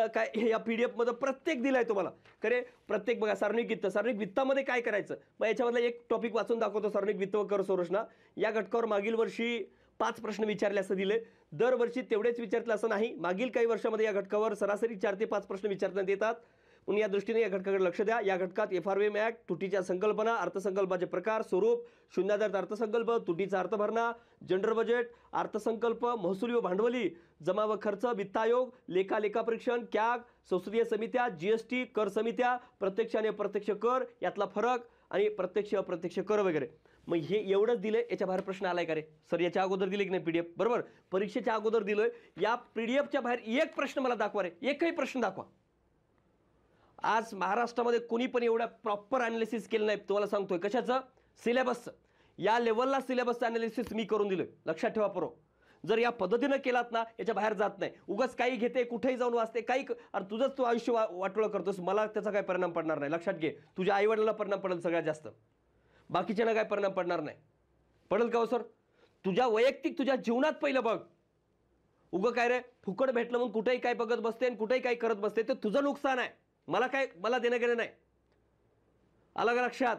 काय हे या PDF मध्ये प्रत्येक दिलाय तुम्हाला करे. प्रत्येक बघा, सार्वजनिक वित्तामध्ये काय करायचं, मग याच्यामधला एक टॉपिक वाचून दाखवतो. सार्वजनिक वित्त व कर संरचना या घटकावर मागील वर्षी 5 प्रश्न विचारले असं दिले. दरवर्षी तेवढेच विचारले असं नाही. मागील काही वर्षामध्ये या घटकावर सरासरी 4 ते 5 प्रश्न विचारण्यात येतात. म्हणून या दृष्टीने या घटकाकडे लक्ष द्या. या घटकात FRVM ॲक्ट, तुटीच्या संकल्पना, अर्थसंकल्पाचे प्रकार, स्वरूप, शून्याधारित अर्थसंकल्प, तुटीचा अर्थ भरणा, जनरल बजेट, अर्थसंकल्प, महसुली व भांडवली, जमा व खर्च, वित्त आयोग, लेखापरीक्षण, कॅग, संसदीय समित्या, GST, कर समित्या, प्रत्यक्ष आणि अप्रत्यक्ष कर यातला फरक आणि प्रत्यक्ष अप्रत्यक्ष कर वगैरे. मग हे एवढंच दिले, याच्या बाहेर प्रश्न आलाय का रे सर? याच्या अगोदर दिले की नाही PDF? बरोबर, परीक्षेच्या अगोदर दिलोय. या PDFच्या बाहेर एक प्रश्न मला दाखवा रे, एकही प्रश्न दाखवा. आज महाराष्ट्रामध्ये कोणी पण एवढा प्रॉपर अनालिसिस केलं नाही. तुम्हाला सांगतोय कशाचं, सिलेबसचं. या लेवलला सिलेबसचं अनालिसिस मी करून दिलोय. लक्षात ठेवा पोरो, जर या पद्धतीनं केलात ना याच्या बाहेर जात नाही. उगाच काही घेते, कुठेही जाऊन वाचते, काही अरे तुझंच तू आयुष्य वाटोळं करतोस, मला त्याचा काही परिणाम पडणार नाही. लक्षात घे, तुझ्या आईवडिलांना परिणाम पडेल सगळ्यात जास्त, बाकीच्यांना काय परिणाम पडणार नाही. पडेल का हो सर? तुझ्या वैयक्तिक तुझ्या जीवनात पहिलं बघ. उगं काय रे फुकट भेटलं म्हणून कुठेही काय बघत बसते आणि कुठेही काय करत बसते, ते तुझं नुकसान आहे. मला देणं गेलं नाही. आलं का लक्षात?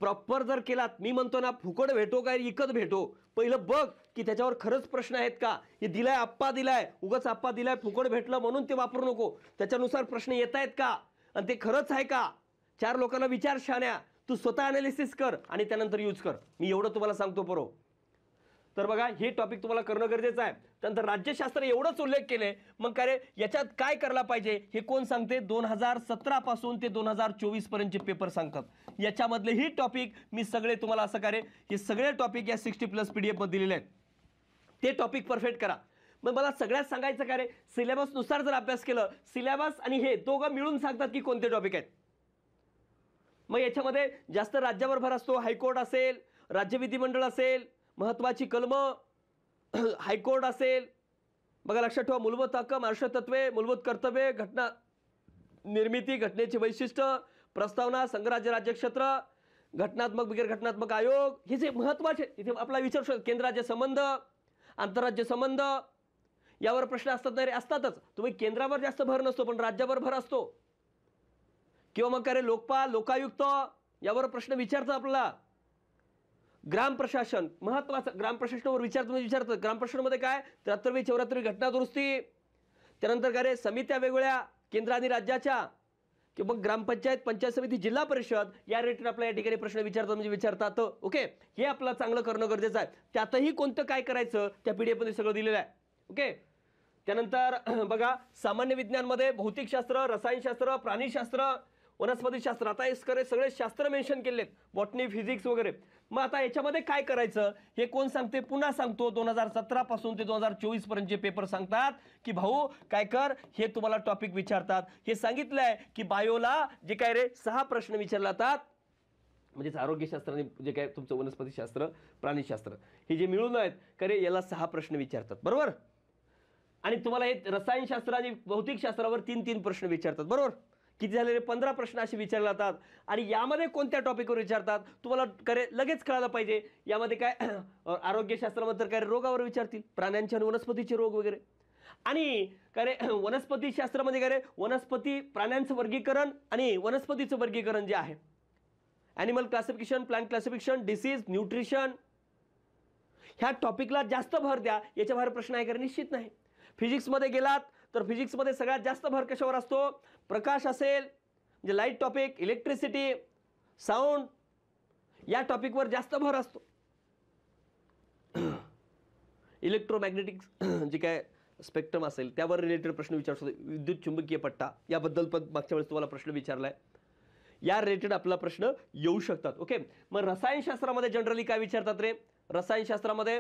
प्रॉपर जर केलात, मी म्हणतो ना फुकट भेटो काय इकत भेटो, पहिलं बघ की त्याच्यावर खरंच प्रश्न आहेत का. हे दिलाय आप्पा दिलाय, उगाच आप्पा दिलाय फुकट भेटलं म्हणून ते वापरू नको. त्याच्यानुसार प्रश्न येत आहेत का आणि ते खरंच आहे का. 4 लोकांना विचार, शाण्या तू स्वतः अनालिसिस कर आणि त्यानंतर यूज कर. मी एवढं तुम्हाला सांगतो पोरो. तर बघा, हे टॉपिक तुम्हाला करणं गरजेचं आहे. त्यानंतर राज्यशास्त्र एवढंच उल्लेख केले. मग काय रे याच्यात काय करायला पाहिजे हे कोण सांगते? 2017 पासून ते 2024 पर्यंतचे पेपर सांगतात. याच्यामधले ही टॉपिक मी सगळे तुम्हाला असं काय रे, हे सगळे टॉपिक या 60+ PDF मध्ये दिलेले आहेत. ते टॉपिक परफेक्ट करा. मग मला सगळ्यात सांगायचं काय रे, सिलेबसनुसार जर अभ्यास केलं, सिलेबस आणि हे दोघं मिळून सांगतात की कोणते टॉपिक आहेत. मग याच्यामध्ये जास्त राज्यावर भर असतो. हायकोर्ट असेल, राज्य विधिमंडळ असेल, महत्वाची कलम, हायकोर्ट असेल. बघा लक्षात ठेवा, मूलभूत हक्क, महाराष्ट्र तत्वे, मूलभूत कर्तव्ये, घटना निर्मिती, घटनेचे वैशिष्ट्य, प्रस्तावना, संघराज्य राज्यक्षेत्र, घटनात्मक बिगर घटनात्मक आयोग, हे जे महत्वाचे इथे आपला विचार शकतो. केंद्राचे संबंध, आंतरराज्य संबंध यावर प्रश्न असतात नाही रे? असतातच. तुम्ही केंद्रावर जास्त भर नसतो पण राज्यावर भर असतो. किंवा मग काय रे लोकपाल, लोकायुक्त यावर प्रश्न विचारतात आपल्याला. ग्राम प्रशासन महत्वाचं, ग्राम प्रशासनावर विचारतात ग्राम प्रशासनामध्ये काय 73वी 84वी घटना दुरुस्ती, त्यानंतर काय रे समित्या वेगवेगळ्या केंद्र आणि राज्याच्या किंवा ग्रामपंचायत, पंचायत समिती, जिल्हा परिषद या रिलेटेड आपल्या या ठिकाणी प्रश्न विचारतात म्हणजे विचारतात. ओके, हे आपलं चांगलं करणं गरजेचं आहे. त्यातही कोणतं काय करायचं त्या PDF मध्ये सगळं दिलेलं आहे. ओके, त्यानंतर बघा सामान्य विज्ञानमध्ये भौतिकशास्त्र, रसायनशास्त्र, प्राणीशास्त्र, वनस्पतीशास्त्र, आता हे सगळे शास्त्र मेन्शन केलेत, बॉटनी, फिजिक्स वगैरे. मग आता याच्यामध्ये काय करायचं हे कोण सांगते? पुन्हा सांगतो, 2017 पासून ते 2024 पर्यंतचे पेपर सांगतात की भाऊ काय कर, हे तुम्हाला टॉपिक विचारतात. हे सांगितलंय की बायोला जे काय रे 6 प्रश्न विचारले जातात, म्हणजे आरोग्यशास्त्र आणि जे काय तुमचं वनस्पतीशास्त्र, प्राणीशास्त्र हे जे मिळून आहेत का रे याला 6 प्रश्न विचारतात, बरोबर. आणि तुम्हाला हे रसायनशास्त्र आणि भौतिकशास्त्रावर 3-3 प्रश्न विचारतात, बरोबर. किती झालेले 15 प्रश्न असे विचारले जातात. आणि यामध्ये कोणत्या टॉपिकवर विचारतात तुम्हाला करे लगेच कळायला पाहिजे. यामध्ये काय आरोग्यशास्त्रामध्ये काय रोगावर विचारतील, प्राण्यांचे आणि वनस्पतीचे रोग वगैरे. आणि काय रे वनस्पतीशास्त्रामध्ये काय रे वनस्पती प्राण्यांचं वर्गीकरण आणि वनस्पतीचं वर्गीकरण जे आहे, animal classification, plant classification, disease, nutrition, ह्या टॉपिकला जास्त भर द्या. याच्या बाहेर प्रश्न आहे का निश्चित नाही. फिजिक्समध्ये गेलात तर फिजिक्समध्ये सगळ्यात जास्त भर कशावर असतो? प्रकाश असेल म्हणजे लाईट टॉपिक, इलेक्ट्रिसिटी, साऊंड या टॉपिकवर जास्त भर असतो. इलेक्ट्रोमॅग्नेटिक जे काय स्पेक्ट्रम असेल त्यावर रिलेटेड प्रश्न विचारू शकतो. विद्युत चुंबकीय पट्टा याबद्दल पण मागच्या वेळेस तुम्हाला प्रश्न विचारलाय, या रिलेटेड आपला प्रश्न येऊ शकतात. ओके, मग रसायनशास्त्रामध्ये जनरली काय विचारतात रे? रसायनशास्त्रामध्ये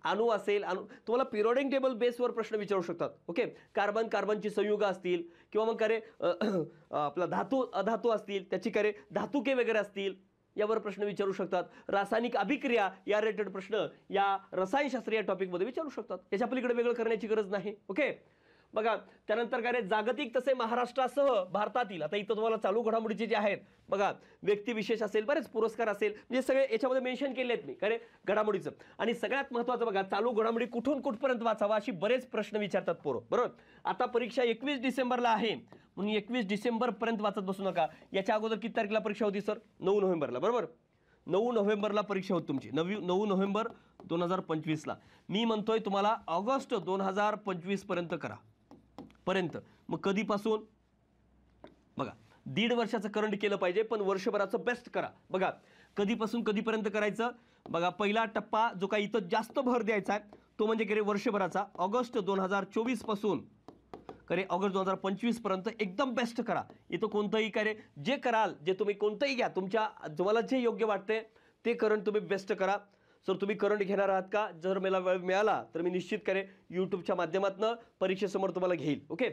अणु असेल, तुम्हाला पिरियोडिक टेबल बेसवर प्रश्न विचारू शकतात. ओके, कार्बनची संयुग असतील किंवा मग काय रे आपला धातू अधातू असतील त्याची काय रे धातुके वगैरे असतील यावर प्रश्न विचारू शकतात. रासायनिक अभिक्रिया या रिलेटेड प्रश्न या रसायनशास्त्र या टॉपिकमध्ये विचारू शकतात. याच्या पलीकडे वेगळं करण्याची गरज नाही. ओके, बघा त्यानंतर काय रे जागतिक तसे महाराष्ट्रासह भारतातील, आता इथं तुम्हाला चालू घडामोडीचे जे आहेत बघा, व्यक्तिविशेष असेल, बरेच पुरस्कार असेल, म्हणजे सगळे याच्यामध्ये मेन्शन केले आहेत मी काय रे घडामोडीचं. आणि सगळ्यात महत्त्वाचं बघा, चालू घडामोडी कुठून कुठपर्यंत वाचावा अशी बरेच प्रश्न विचारतात पोरं, बरोबर. आता परीक्षा 21 डिसेंबरला आहे म्हणून 21 डिसेंबर पर्यंत वाचत बसू नका. याच्या अगोदर किती तारखेला परीक्षा होती सर? 9 नोव्हेंबरला, बरोबर. 9 नोव्हेंबरला परीक्षा होती तुमची, 9 नोव्हेंबर 2025ला. मी म्हणतोय तुम्हाला ऑगस्ट 2025 पर्यंत करा पर्यंत. मग कधीपासून? बघा 1.5 वर्षाचं करंट केलं पाहिजे, पण वर्षभराचं बेस्ट करा. बघा कधीपासून कधीपर्यंत करायचं? बघा पहिला टप्पा जो काही इथं जास्त भर द्यायचा आहे तो म्हणजे करे वर्षभराचा, ऑगस्ट 2024 पासून करे ऑगस्ट 2025 पर्यंत एकदम बेस्ट करा. इथं कोणतंही करे जे कराल, जे तुम्ही कोणतंही घ्या, तुम्हाला जे योग्य वाटते ते करंट तुम्ही बेस्ट करा. सर तुम्ही करंट घेणार आहात का? जर मला वेळ मिळाला तर मी निश्चित करे यूट्यूबच्या माध्यमातून परीक्षेसमोर तुम्हाला घेईल. ओके,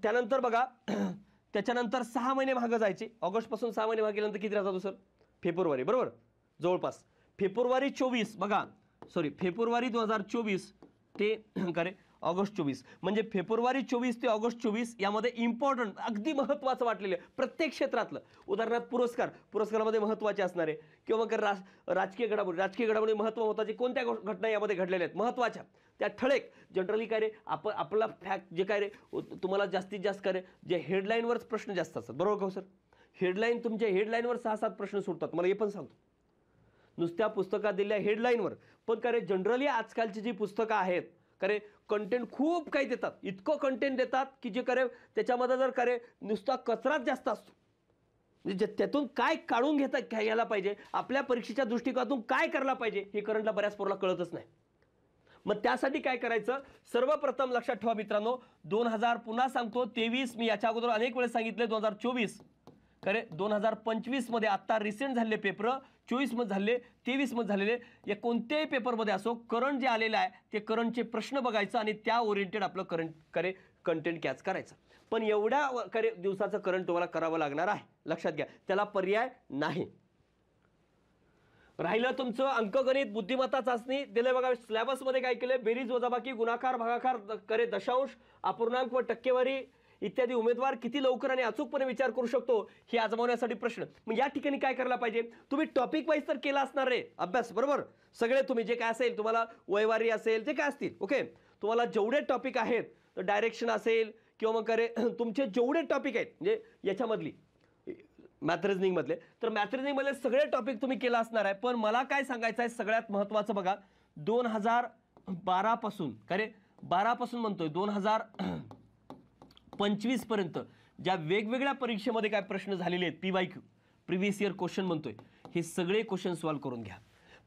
त्यानंतर बघा त्याच्यानंतर 6 महिने मागं जायचे. ऑगस्टपासून 6 महिने मागे गेल्यानंतर किती राहतात सर? फेब्रुवारी, बरोबर. जवळपास फेब्रुवारी 24 बघा, सॉरी फेब्रुवारी 2024 ते करे ऑगस्ट 24, म्हणजे फेब्रुवारी 24 ते ऑगस्ट 24 यामध्ये इम्पॉर्टंट अगदी महत्त्वाचं वाटलेलं प्रत्येक क्षेत्रातलं, उदाहरणार्थ पुरस्कारामध्ये महत्त्वाचे असणारे किंवा मग राजकीय घडामोडी महत्त्वाचे कोणत्या घटना यामध्ये घडलेल्या आहेत महत्त्वाच्या त्या ठळक जनरली काय रे आपला फॅक्ट जे काय रे तुम्हाला जास्तीत जास्त काय रे जे हेडलाईनवरच प्रश्न जास्त असतात, बरोबर का सर? हेडलाईन तुमच्या हेडलाईनवर 6-7 प्रश्न सुटतात, मला हे पण सांगतो. नुसत्या पुस्तकात दिलेल्या हेडलाईनवर पण काय रे जनरली आजकालची जी पुस्तकं आहेत करे कंटेंट खूप काही देतात, इतकं कंटेंट देतात की जे करे त्याच्यामध्ये जर करे नुसता कचराच जास्त असतो. म्हणजे त्यातून काय काढून घ्यायला पाहिजे, आपल्या परीक्षेच्या दृष्टिकोनातून काय करायला पाहिजे हे करंटला बऱ्याच पोराला कळतच नाही. मग त्यासाठी काय करायचं? सर्वप्रथम लक्षात ठेवा मित्रांनो, 2000 पुन्हा सांगतो 23, मी याच्या अगोदर अनेक वेळेस सांगितले 2024 करे 2025 मध्ये आता रिसेंट झालेले पेपर 24 मध्ये झालेले 23 मध्ये झालेले या कोणत्याही पेपरमध्ये असो करंट जे आलेलं आहे ते करंटचे प्रश्न बघायचं आणि त्या ओरिएंटेड आपलं कंटेंट कॅच करायचं. पण एवढ्या दिवसाचं करंट तुम्हाला करावं लागणार आहे, लक्षात घ्या, त्याला पर्याय नाही. राहिलं तुमचं अंकगणित बुद्धिमत्ता चाचणी दिले बघा. सिलेबसमध्ये काय केलं? बेरीज वजाबाकी गुणाकार भागाकार करे दशांश अपूर्णांक व टक्केवारी इत्यादी उमेदवार किती लवकर आणि अचूकपणे विचार करू शकतो हे आजमावण्यासाठी प्रश्न. मग या ठिकाणी काय करायला पाहिजे? तुम्ही टॉपिक वाईज तर केला असणार रे अभ्यास, बरोबर. सगळे तुम्ही जे काय असेल तुम्हाला वयवारी असेल जे काय असतील, ओके, तुम्हाला जेवढे टॉपिक आहेत डायरेक्शन असेल किंवा मग करे तुमचे जेवढे टॉपिक आहेत म्हणजे याच्यामधली मॅथ रिझनिंग मधले. तर मॅथ रिझनिंग मधले सगळे टॉपिक तुम्ही केला असणार आहे, पण मला काय सांगायचं आहे सगळ्यात महत्त्वाचं बघा, 2012 पासून का रे 12 पासून म्हणतोय 2025 पर्यंत ज्या वेगवेगळ्या परीक्षेमध्ये काय प्रश्न झालेले आहेत, PYQ प्रिव्हियस इयर क्वेश्चन म्हणतोय, हे सगळे क्वेश्चन सॉल्व्ह करून घ्या.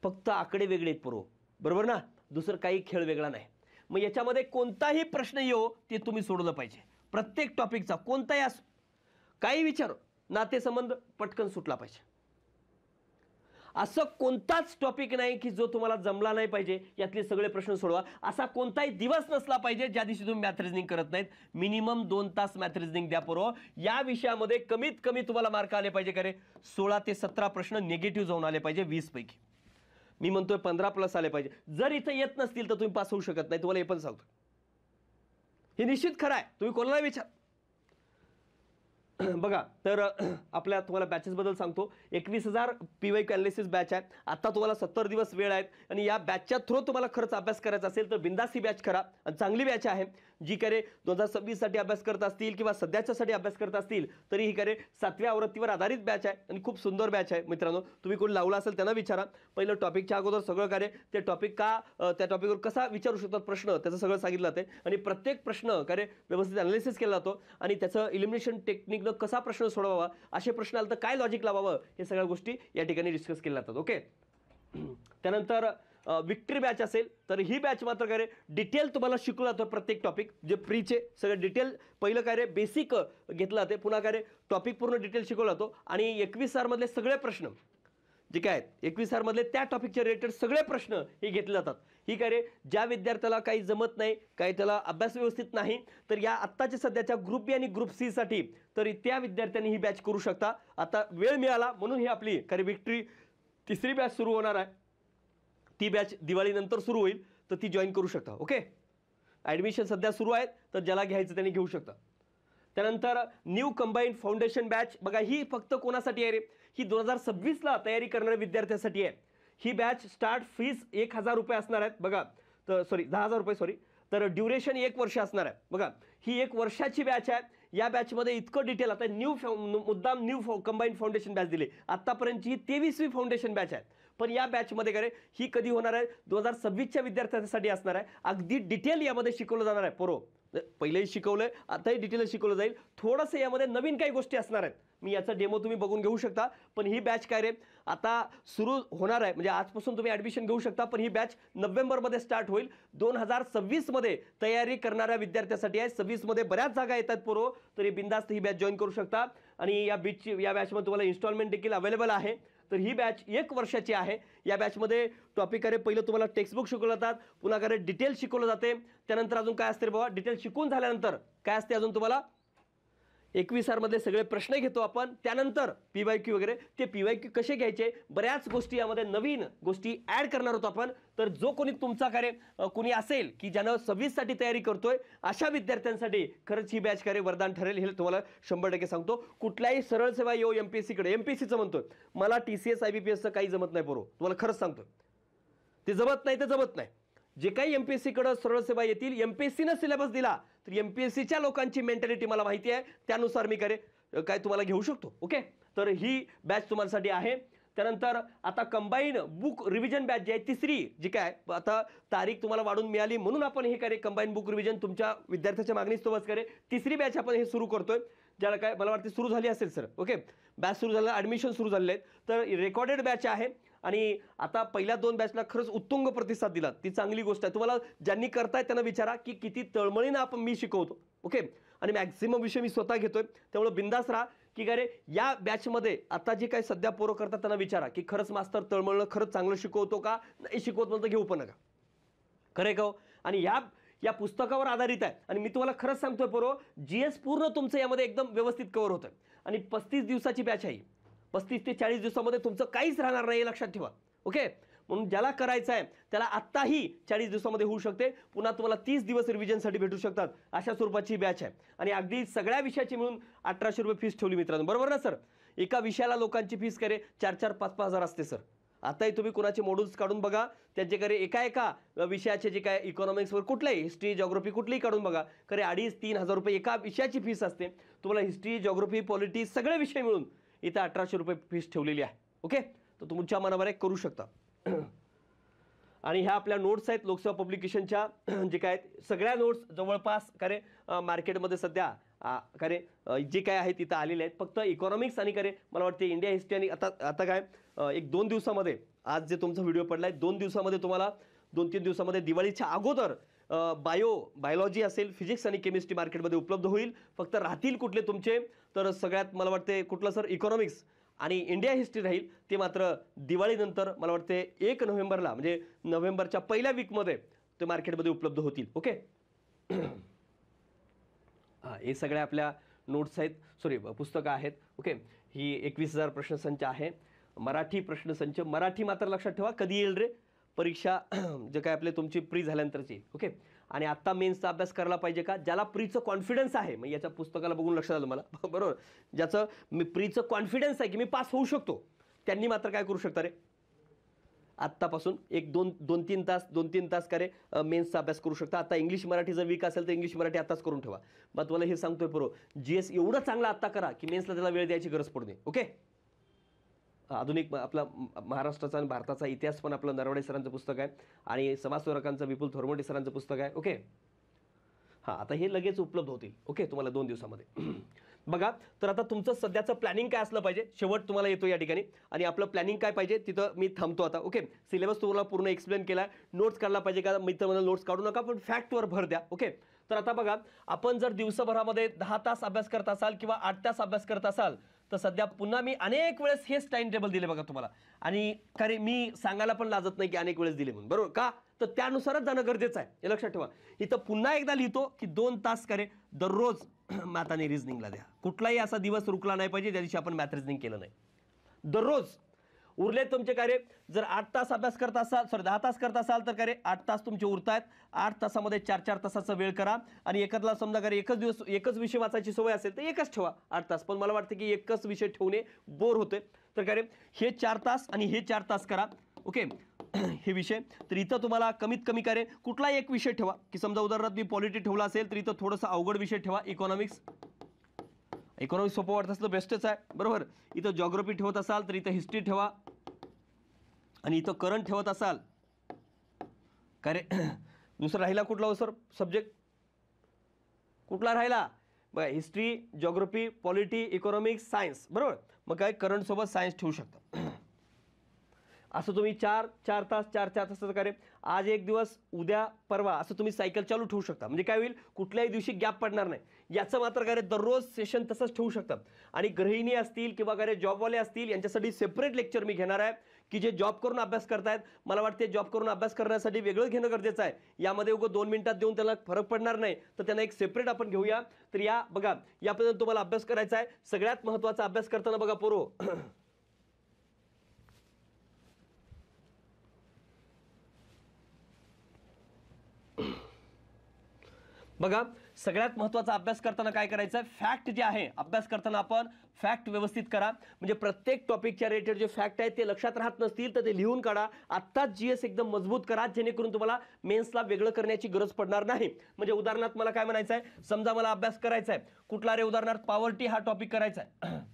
फक्त आकडे वेगळे आहेत पोरो, बरोबर ना, दुसरं काही खेळ वेगळा नाही. मग याच्यामध्ये कोणताही प्रश्न येऊ ते तुम्ही सोडवलं पाहिजे, प्रत्येक टॉपिकचा कोणताही असो, काही विचार, नातेसंबंध पटकन सुटला पाहिजे. असं कोणताच टॉपिक नाही की जो तुम्हाला जमला नाही पाहिजे, यातले सगळे प्रश्न सोडवा. असा कोणताही दिवस नसला पाहिजे ज्या दिवशी तुम्ही मॅथ रिझनिंग करत नाहीत. मिनिमम 2 तास मॅथ रिझनिंग द्या पोरो. या विषयामध्ये कमीत कमी तुम्हाला मार्क आले पाहिजे का रे, 16 ते 17 प्रश्न निगेटिव्ह जाऊन आले पाहिजे 20 पैकी. मी म्हणतोय 15+ आले पाहिजे. जर इथं येत नसतील तर तुम्ही पास होऊ शकत नाही, तुम्हाला हे पण सांगतो. हे निश्चित खरं आहे, तुम्ही कोणाला विचार. बघा, तर आपल्या तुम्हाला बॅचेस बद्दल सांगतो. 21,000 PYQ अनालिसिस बॅच आहे. आता तुम्हाला 70 दिवस वेळ आहेत आणि या बॅचच्या थ्रू तुम्हाला खरंच अभ्यास करायचा असेल तर बिंदास ही बॅच करा. आणि चांगली बॅच आहे जी करे 2026 साठी अभ्यास करत असतील किंवा सध्याच्यासाठी अभ्यास करत असतील तरी ही करे 7व्या आवृत्तीवर आधारित बॅच आहे आणि खूप सुंदर बॅच आहे. मित्रांनो, तुम्ही कोण लावला असेल त्यांना विचारा. पहिलं टॉपिकच्या अगोदर सगळं कार्य ते टॉपिक का, त्या टॉपिकवर कसा विचारू शकतात प्रश्न, त्याचं सगळं सांगितलं जाते आणि प्रत्येक प्रश्न कार्य व्यवस्थित अनालिसिस केला जातो आणि त्याचं इलिमिनेशन टेक्निकनं कसा प्रश्न सोडवावा, असे प्रश्न आले तर काय लॉजिक लावावं, हे सगळ्या गोष्टी या ठिकाणी डिस्कस केल्या जातात. ओके. त्यानंतर विक्ट्री बॅच असेल तर ही बॅच मात्र काय रे डिटेल तुम्हाला शिकवलं जातं. प्रत्येक टॉपिक जे प्रीचे सगळे डिटेल, पहिलं काय रे बेसिक घेतलं जाते, पुन्हा काय रे टॉपिक पूर्ण डिटेल शिकवला जातो आणि 21 मधले सगळे प्रश्न जे काय आहेत 21 मधले त्या टॉपिकचे रिलेटेड सगळे प्रश्न हे घेतले जातात. ही काय रे ज्या विद्यार्थ्याला काही जमत नाही, काही त्याला अभ्यास व्यवस्थित नाही, तर या आत्ताच्या सध्याच्या ग्रुप बी आणि ग्रुप सी साठी तर त्या विद्यार्थ्यांनी ही बॅच करू शकता. आता वेळ मिळाला म्हणून ही आपली काय विक्ट्री तिसरी बॅच सुरू होणार आहे. ती बॅच दिवाळीनंतर सुरू होईल, तर ती जॉईन करू शकता. ओके. ॲडमिशन सध्या सुरू आहेत, तर ज्याला घ्यायचं त्यांनी घेऊ शकता. त्यानंतर न्यू कंबाईंड फाउंडेशन बॅच बघा, ही फक्त कोणासाठी आहे रे, ही 2026ला तयारी करणाऱ्या विद्यार्थ्यांसाठी आहे. ही बॅच स्टार्ट फीस 1,000 रुपये असणार आहेत बघा, तर सॉरी 10,000 रुपये सॉरी. तर ड्युरेशन 1 वर्ष असणार आहे बघा. ही 1 वर्षाची बॅच आहे. या बॅचमध्ये इतकं डिटेल, आता मुद्दाम न्यू कंबाईंड फाउंडेशन बॅच दिली, आतापर्यंतची 23वी फाउंडेशन बॅच आहे. पण या बॅचमध्ये काय रे ही कधी होणार आहे, 2026च्या विद्यार्थ्यांसाठी असणार आहे. अगदी डिटेल यामध्ये शिकवलं जाणार आहे पोरो. पहिलेही शिकवलंय, आताही डिटेल शिकवलं जाईल. थोडंसं यामध्ये नवीन काही गोष्टी असणार आहेत, मी याचा डेमो तुम्ही बघून घेऊ शकता. पण ही बॅच काय रे आता सुरू होणार आहे, म्हणजे आजपासून तुम्ही ॲडमिशन घेऊ शकता. पण ही बॅच नोव्हेंबरमध्ये स्टार्ट होईल. 2026मध्ये तयारी करणाऱ्या विद्यार्थ्यांसाठी आहे. 26मध्ये बऱ्याच जागा येतात पोरो, तरी बिंदास्त ही बॅच जॉईन करू शकता. आणि या बॅचमध्ये तुम्हाला इन्स्टॉलमेंट देखील अवेलेबल आहे. तर ही बॅच 1 वर्षाची आहे. या बॅचमध्ये टॉपिक आहे पहिलं तुम्हाला टेक्स्टबुक शिकवलं जातात, पुन्हा काय डिटेल शिकवलं जाते. त्यानंतर अजून काय असते रे बाबा, डिटेल शिकून झाल्यानंतर काय असते अजून तुम्हाला 21 मधले सगळे प्रश्न घेतो आपण. त्यानंतर PYQ वगैरे, ते PYQ कसे घ्यायचे, बऱ्याच गोष्टी यामध्ये नवीन गोष्टी ॲड करणार होतो आपण. तर जो कोणी तुमचा कार्य कोणी असेल की ज्यानं 26 साठी तयारी करतोय, अशा विद्यार्थ्यांसाठी खरंच ही बॅच कार्य वरदान ठरेल, हे तुम्हाला 100% सांगतो. कुठल्याही सरळ सेवा येऊ MPSCकडे, MPSCचं म्हणतोय, मला TCS IBPSचं काही जमत नाही पोरो, तुम्हाला खरंच सांगतोय. ते जमत नाही, ते जमत नाही. जे काही MPSCकडे सरळ सेवा येतील, MPSCनं सिलेबस दिला तर MPSCच्या लोकांची मेंटॅलिटी मला माहिती आहे, त्यानुसार मी काय तुम्हाला घेऊ शकतो. ओके. तर ही बॅच तुम्हासाठी आहे. त्यानंतर आता कंबाईन बुक रिव्हिजन बॅच जी आहे तिसरी, जी काय आता तारीख तुम्हाला वाढून मिळाली म्हणून आपण हे काय कंबाईन बुक रिव्हिजन तुमच्या विद्यार्थ्याच्या मागणीच तो बस करे तिसरी बॅच आपण हे सुरू करतोय. ज्याला काय मला वाटते सुरू झाली असेल सर. ओके. बॅच सुरू झालं, ॲडमिशन सुरू झालेले आहेत. तर रेकॉर्डेड बॅच आहे आणि आता पहिल्या 2 बॅचला खरंच उत्तुंग प्रतिसाद दिला, ती चांगली गोष्ट आहे. तुम्हाला ज्यांनी करताय त्यांना विचारा की किती तळमळीनं आपण मी शिकवतो. ओके. आणि मॅक्झिमम विषय मी स्वतः घेतोय, त्यामुळे बिंदास राहा की काय रे या बॅचमध्ये आता जे काही सध्या पोरं करतात त्यांना विचारा की खरंच मास्तर तळमळलं खरंच चांगलं शिकवतो का, नाही शिकवत म्हणतं घेऊ पण नका, खरं का. आणि या पुस्तकावर आधारित आहे आणि मी तुम्हाला खरंच सांगतोय पोरो, GS पूर्ण तुमचं यामध्ये एकदम व्यवस्थित कव्हर होतं. आणि 35 दिवसाची बॅच आहे. 35 ते 40 दिवसामध्ये तुमचं काहीच राहणार नाही, हे लक्षात ठेवा. ओके. म्हणून ज्याला करायचं आहे त्याला आत्ताही 40 दिवसामध्ये होऊ शकते. पुन्हा तुम्हाला 30 दिवस रिव्हिजनसाठी भेटू शकतात, अशा स्वरूपाची बॅच आहे. आणि अगदी सगळ्या विषयाची मिळून 1800 रुपये फीस ठेवली मित्रांनो, बरोबर ना सर. एका विषयाला लोकांची फीस करे 4-4, 5-5 हजार असते सर. आताही तुम्ही कुणाचे मॉड्यूल्स काढून बघा, त्यांच्याकडे एका विषयाचे जे काय इकॉनॉमिक्सवर कुठल्याही हिस्ट्री जिओग्राफी कुठलीही काढून बघा, खरे 2,500-3,000 रुपये एका विषयाची फीस असते. तुम्हाला हिस्ट्री जिओग्राफी पॉलिटी सगळे विषय मिळून इथं 1800 रुपये फीस ठेवलेली आहे. ओके, तर तुमच्या मनावर आहे करू शकता. आणि ह्या आपल्या नोट्स आहेत लोकसेवा पब्लिकेशनच्या, जे काय आहेत सगळ्या नोट्स जवळपास करे मार्केटमध्ये सध्या करे जे काय आहेत तिथं आलेले आहेत. फक्त इकॉनॉमिक्स आणि करे मला वाटते इंडिया हिस्ट्री आणि आता काय 1-2 दिवसामध्ये, आज जे तुमचा व्हिडिओ पडलाय 2 दिवसामध्ये तुम्हाला 2-3 दिवसामध्ये दिवाळीच्या अगोदर बायोलॉजी असेल, फिजिक्स आणि केमिस्ट्री मार्केटमध्ये उपलब्ध होईल. फक्त राहतील कुठले तुमचे, तर सगळ्यात मला वाटते कुठलं सर इकॉनॉमिक्स आणि इंडिया हिस्ट्री राहील. ते मात्र दिवाळीनंतर मला वाटते 1 नोव्हेंबरला म्हणजे नोव्हेंबरच्या पहिल्या वीकमध्ये ते मार्केटमध्ये उपलब्ध होतील. ओके, हे सगळ्या आपल्या नोट्स आहेत, सॉरी पुस्तकं आहेत. ओके, ही 21,000 प्रश्नसंच आहे. मराठी प्रश्नसंच, मराठी मात्र लक्षात ठेवा कधी येईल रे, परीक्षा जे काय आपले तुमची प्री झाल्यानंतरची. ओके, आणि आत्ता मेन्सचा अभ्यास करायला पाहिजे का, ज्याला प्रीचं कॉन्फिडन्स आहे, मग याच्या पुस्तकाला बघून लक्षात आलं मला बरोबर, ज्याचं मी प्रीचं कॉन्फिडन्स आहे की मी पास होऊ शकतो, त्यांनी मात्र काय करू शकता रे, आत्तापासून 2-3 तास का रे मेन्सचा अभ्यास करू शकता. आता इंग्लिश मराठी जर वीक असेल तर इंग्लिश मराठी आत्ताच करून ठेवा. मग तुम्हाला हे सांगतोय बरोबर, GS एवढं चांगलं आत्ता करा की मेन्सला त्याला वेळ द्यायची गरज पडू नये. ओके, आधुनिक आपला महाराष्ट्राचा आणि भारताचा इतिहास पण आपलं नरवडे सरांचं पुस्तक आहे आणि समाजसुधारकांचं विपुल थोरमोटे सरांचं पुस्तक आहे. ओके, हां, आता हे लगेच उपलब्ध होतील. ओके, तुम्हाला 2 दिवसामध्ये. बघा, तर आता तुमचं सध्याचं प्लॅनिंग काय असलं पाहिजे, शेवट तुम्हाला येतो या ठिकाणी. आणि आपलं प्लॅनिंग काय पाहिजे तिथं मी थांबतो आता. ओके, सिलेबस तुम्हाला पूर्ण एक्सप्लेन केला, नोट्स काढला पाहिजे का, मित्र मला नोट्स काढू नका, पण फॅक्टवर भर द्या. ओके, तर आता बघा, आपण जर दिवसभरामध्ये 10 तास अभ्यास करत असाल किंवा 8 तास अभ्यास करत असाल, तर सध्या पुन्हा मी अनेक वेळेस हेच टाइम टेबल दिले बघा तुम्हाला. आणि खरे मी सांगायला पण लाजत नाही की अनेक वेळेस दिले म्हणून, बरोबर का, तर त्यानुसारच जाणं गरजेचं आहे, हे लक्षात ठेवा. इथं पुन्हा एकदा लिहितो की 2 तास करे दररोज मॅथ आणि रिझनिंगला द्या. कुठलाही असा दिवस रुकला नाही पाहिजे ज्या दिवशी आपण मॅथ रिझनिंग केलं नाही. दररोज उरले तुमचे कार्य, जर 8 तास अभ्यास करत असाल, सॉरी 10 तास करत असाल तर कार्य 8 तास तुमचे उरतायत. 8 तासामध्ये 4-4 तासाचा वेळ करा. आणि एखाद्याला समजा कार्य एकच दिवस एकच विषय वाचायची सवय असेल तर एकच ठेवा 8 तास. पण मला वाटतं की एकच विषय ठेवणे बोर होते, तर कार्य हे 4 तास आणि हे 4 तास करा. ओके, हे विषय, तर इथं तुम्हाला कमीत कमी कार्य कुठलाही एक विषय ठेवा, की समजा उदाहरणार्थ मी पॉलिटी ठेवला असेल तर इथं थोडंसं अवघड विषय ठेवा. इकॉनॉमिक्स सोपं वाटत असलं बेस्टच आहे, बरोबर. इथं जॉग्राफी ठेवत असाल तर इथं हिस्ट्री ठेवा. आणि इथं करंट ठेवत असाल का रे दुसरा राहिला कुठला हो सर सब्जेक्ट, कुठला राहिला बघा, history, geography, polity, economics, science, बरोबर. मग काय करंट सोबत सायन्स ठेवू शकता. असं तुम्ही 4 तास 4 तासाचं कार्य, आज एक दिवस उद्या परवा असं तुम्ही सायकल चालू ठेवू शकता. म्हणजे काय होईल, कुठल्याही दिवशी गॅप पडणार नाही. याचं मात्र कार्य दररोज सेशन तसंच ठेवू शकतात. आणि गृहिणी असतील किंवा कार्य जॉबवाले असतील यांच्यासाठी सेपरेट लेक्चर मी घेणार आहे, की जे जॉब करून अभ्यास करतायत. मला वाटते जॉब करून अभ्यास करण्यासाठी वेगळं घेणं गरजेचं आहे. यामध्ये उगं 2 मिनिटात देऊन त्याला फरक पडणार नाही, तर त्यांना एक सेपरेट आपण घेऊया. तर या बघा, यापर्यंत तुम्हाला अभ्यास करायचा आहे. सगळ्यात महत्त्वाचा अभ्यास करताना बघा पोरो, बघा सगळ्यात महत्त्वाचा अभ्यास करताना काय करायचं आहे, फॅक्ट जे आहे अभ्यास करताना आपण फॅक्ट व्यवस्थित करा. म्हणजे प्रत्येक टॉपिकच्या रिलेटेड जे फॅक्ट आहेत ते लक्षात राहत नसतील तर ते लिहून काढा. आत्ताच GS एकदम मजबूत करा, जेणेकरून तुम्हाला मेन्सला वेगळं करण्याची गरज पडणार नाही. म्हणजे उदाहरणार्थ मला काय म्हणायचं आहे, समजा मला अभ्यास करायचा आहे कुठला रे, उदाहरणार्थ पॉवर्टी हा टॉपिक करायचा आहे,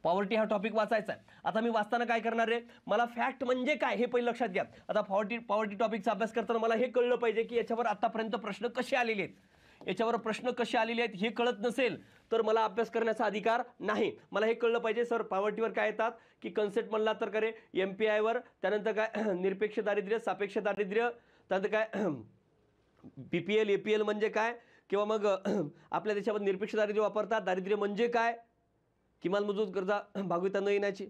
पॉवर्टी हा टॉपिक वाचायचा आहे. आता मी वाचताना काय करणार आहे, मला फॅक्ट म्हणजे काय हे पहिलं लक्षात घ्या. आता पॉवर्टी टॉपिकचा अभ्यास करताना मला हे कळलं पाहिजे की याच्यावर आतापर्यंत प्रश्न कसे आलेले आहेत, याच्यावर प्रश्न कसे आलेले आहेत हे कळत नसेल तर मला अभ्यास करण्याचा अधिकार नाही. मला हे कळलं पाहिजे सर पॉवर्टीवर काय येतात, की कन्सेप्ट म्हणला तर करे MPI वर, त्यानंतर काय निरपेक्ष दारिद्र्य, सापेक्ष दारिद्र्य, त्यानंतर काय BPL APL म्हणजे काय, किंवा मग आपल्या देशामध्ये निरपेक्ष दारिद्र्य वापरतात, दारिद्र्य म्हणजे काय, किमान मूलभूत गरजा भागविता न येण्याची,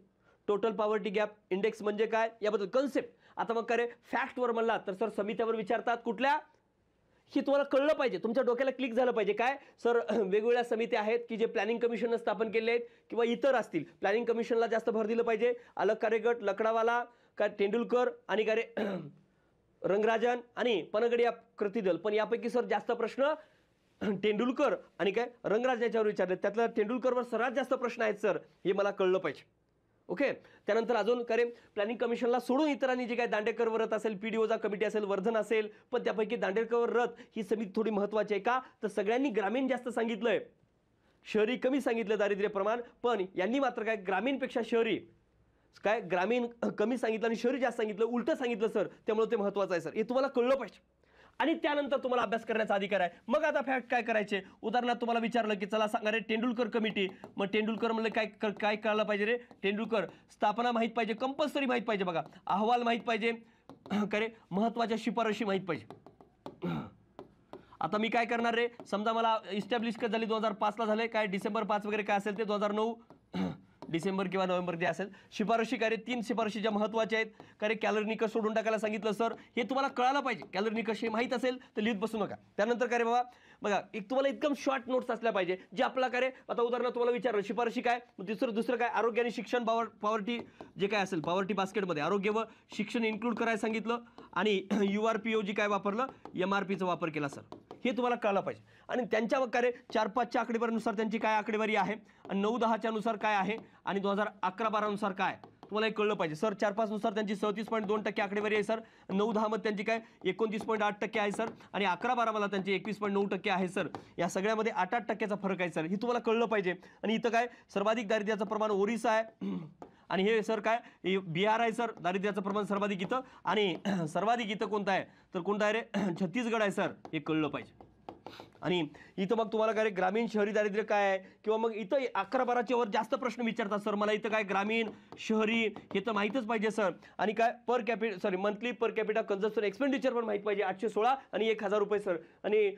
टोटल पॉवर्टी गॅप इंडेक्स म्हणजे काय, याबद्दल कन्सेप्ट. आता मग काय फॅक्टवर म्हणला तर सर समित्यावर विचारतात कुठल्या, हे तुम्हाला कळलं पाहिजे, तुमच्या डोक्याला क्लिक झालं पाहिजे. काय सर वेगवेगळ्या समित्या आहेत की जे प्लॅनिंग कमिशननं स्थापन केले आहेत किंवा इतर असतील. प्लॅनिंग कमिशनला जास्त भर दिलं पाहिजे. अलग कार्यगट, लकडावाला, काय तेंडुलकर आणि काय रंगराजन आणि पनगडिया कृतीदल. पण यापैकी सर जास्त प्रश्न तेंडुलकर आणि काय रंगराज याच्यावर विचारले, त्यातल्या तेंडुलकरवर सर्वात जास्त प्रश्न आहेत सर, हे मला कळलं पाहिजे. ओके, त्यानंतर अजून करे प्लॅनिंग कमिशनला सोडून इतरांनी जे काय दांडेकरवर रथ असेल, PDOचा कमिटी असेल, वर्धन असेल, पण त्यापैकी दांडेकरवर रथ ही समिती थोडी महत्त्वाची आहे का, तर सगळ्यांनी ग्रामीण जास्त सांगितलंय, शहरी कमी सांगितलं दारिद्र्य प्रमाण, पण यांनी मात्र काय ग्रामीणपेक्षा शहरी काय ग्रामीण कमी सांगितलं आणि शहरी जास्त सांगितलं, उलटं सांगितलं सर. त्यामुळे ते महत्त्वाचं आहे सर, हे तुम्हाला कळलं पाहिजे. आणि त्यानंतर तुम्हाला अभ्यास करण्याचा अधिकार आहे. मग आता फॅक्ट काय करायचे, उदाहरणार्थ तुम्हाला विचारलं की चला सांगा रे तेंडुलकर कमिटी, मग तेंडुलकर म्हणलं काय काय कळलं पाहिजे रे, तेंडुलकर स्थापना माहीत पाहिजे, कंपल्सरी माहीत पाहिजे बघा, अहवाल माहीत पाहिजे, करे महत्त्वाच्या शिफारशी माहीत पाहिजे. आता मी काय करणार रे, समजा मला इस्टॅब्लिश कधी झाली 2005 झाले, काय डिसेंबर 5 वगैरे काय असेल ते 2009 डिसेंबर किंवा नोव्हेंबर जे असेल, शिफारशी काय रे 3 शिफारशी ज्या महत्त्वाच्या आहेत, काय कॅलरी निकष सोडून टाकायला सांगितलं सर. हे तुम्हाला कळायला पाहिजे, कॅलरी निकष हे माहीत असेल तर लिहित बसू नका. त्यानंतर काय रे बाबा बघा, एक तुम्हाला एकदम शॉर्ट नोट्स असल्या पाहिजे जे आपला काय रे, आता उदाहरणार्थ तुम्हाला विचारलं शिफारशी काय, दुसरं काय आरोग्य आणि शिक्षण, पॉवर्टी जे काय असेल पॉवर्टी बास्केटमध्ये आरोग्य व शिक्षण इन्क्लूड करायला सांगितलं, आणि URPO जी काय वापरलं, MRPचा वापर केला सर. हे तुम्हाला कळलं पाहिजे. आणि त्यांच्या काय 4-5च्या आकडेवारीनुसार त्यांची काय आकडेवारी आहे, आणि 9-10च्या नुसार काय आहे, आणि 2011-12 नुसार काय तुम्हाला हे कळलं पाहिजे सर. 4-5 नुसार त्यांची 37.2% आकडेवारी आहे सर, 9-10 मध्ये त्यांची काय 29.8% आहे सर, आणि 11-12 मला त्यांची 21.9% आहे सर. या सगळ्यामध्ये 8-8%चा फरक आहे सर, हे तुम्हाला कळलं पाहिजे. आणि इथं काय सर्वाधिक दारिद्र्याचं प्रमाण ओरिसा आहे, आणि हे सर काय बिहार आहे सर, दारिद्र्याचं प्रमाण सर्वाधिक इथं, आणि सर्वाधिक इथं कोणतं आहे तर कोणतं आहे रे, छत्तीसगड आहे सर, हे कळलं पाहिजे. आणि इथं मग तुम्हाला काय ग्रामीण शहरी दारिद्र्य काय आहे, किंवा मग इथं 11-12च्या वर जास्त प्रश्न विचारतात सर. मला इथं काय ग्रामीण शहरी हे तर माहीतच पाहिजे सर. आणि काय monthly per capita consumption expenditure पण माहीत पाहिजे, 816 आणि 1000 रुपये सर. आणि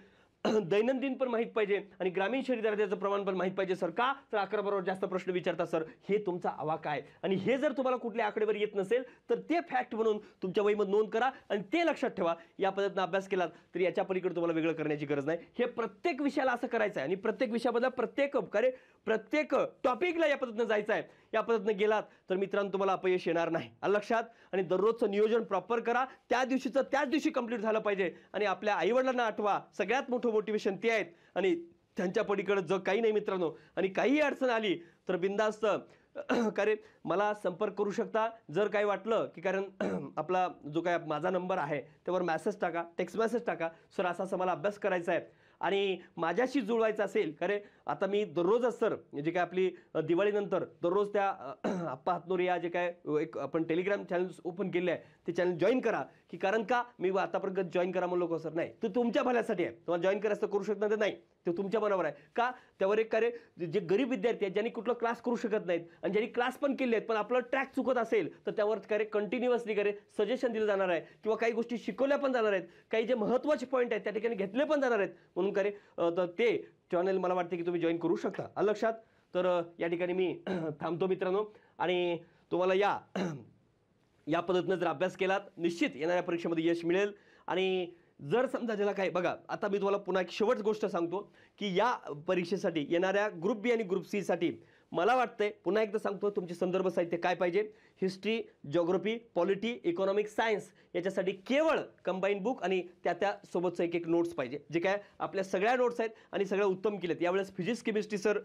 दैनंदिन पण माहीत पाहिजे, आणि ग्रामीण शहरी दारिद्र्याचं प्रमाण पण माहीत पाहिजे सर. का तर 11-12 जास्त प्रश्न विचारतात सर. हे तुमचा आवाका आहे, आणि हे जर तुम्हाला कुठल्या आकडेवारी येत नसेल तर ते फॅक्ट म्हणून तुमच्या वहीमध्ये नोंद करा, आणि ते लक्षात ठेवा. या पद्धतीने अभ्यास केलात तर याच्या पलीकडे तुम्हाला वेगळं करण्याची गरज नाही. हे प्रत्येक विषयाला असं करायचं आहे, आणि प्रत्येक विषयाबद्दल प्रत्येक टॉपिकला या पद्धतीने जायचं आहे. या पद्धतीने गेलात तर मित्रांनो तुम्हाला अपयश येणार नाही, लक्षात. आणि दररोजचं नियोजन प्रॉपर करा, त्याच दिवशी कंप्लीट झालं पाहिजे. आणि आपल्या आईवडिलांना आठवा, सगळ्यात मोठं मोटिवेशन ते आहेत, आणि त्यांच्या पलीकडे जग काही नाही मित्रांनो. आणि काही अडचण आली तर बिंदास्त कारण मला संपर्क करू शकता. जर काही वाटलं की कारण आपला जो काय माझा नंबर आहे त्यावर मेसेज टाका, टेक्स्ट मेसेज टाका, सर असा मला अभ्यास करायचा आहे आणि माझ्याशी जुळवायचं असेल. खरे आता मी दररोजच सर जे काय आपली दिवाळीनंतर दररोज त्या आप्पा हातनोरे या जे काय एक आपण टेलिग्राम चॅनल ओपन केले आहे ते चॅनल जॉईन करा. की कारण का मी आतापर्यंत जॉईन करा म्हणलो को सर, नाही तो तुमच्या भल्यासाठी आहे. तुम्हाला जॉईन करायचं करू शकता तर नाही, ते तुमच्या मनावर आहे. का त्यावर एक कार्य जे गरीब विद्यार्थी आहेत ज्यांनी कुठलं क्लास करू शकत नाहीत आणि ज्यांनी क्लास पण केले आहेत पण आपलं ट्रॅक चुकत असेल तर त्यावर कार्य कंटिन्युअसली कार्य सजेशन दिलं जाणार आहे किंवा काही गोष्टी शिकवल्या पण जाणार आहेत, काही जे महत्त्वाचे पॉईंट आहेत त्या ठिकाणी घेतले पण जाणार आहेत. म्हणून कार्य तर ते चॅनल मला वाटते की तुम्ही जॉईन करू शकता. लक्षात. तर या ठिकाणी मी थांबतो मित्रांनो. आणि तुम्हाला या पद्धतीने जर अभ्यास केलात निश्चित येणाऱ्या परीक्षेमध्ये यश मिळेल. आणि जर समजा ज्याला काय बघा, आता मी तुम्हाला पुन्हा एक शेवट गोष्ट सांगतो की या परीक्षेसाठी येणाऱ्या ग्रुप बी आणि ग्रुप सी साठी मला वाटतंय पुन्हा एकदा सांगतो तुमचे संदर्भ साहित्य काय पाहिजे. History, geography, polity, economic, science याच्यासाठी केवळ कंबाईन बुक आणि त्या सोबतचं एक नोट्स पाहिजे, जे काय आपल्या सगळ्या नोट्स आहेत आणि सगळ्या उत्तम केलेत. यावेळेस फिजिक्स केमिस्ट्री सर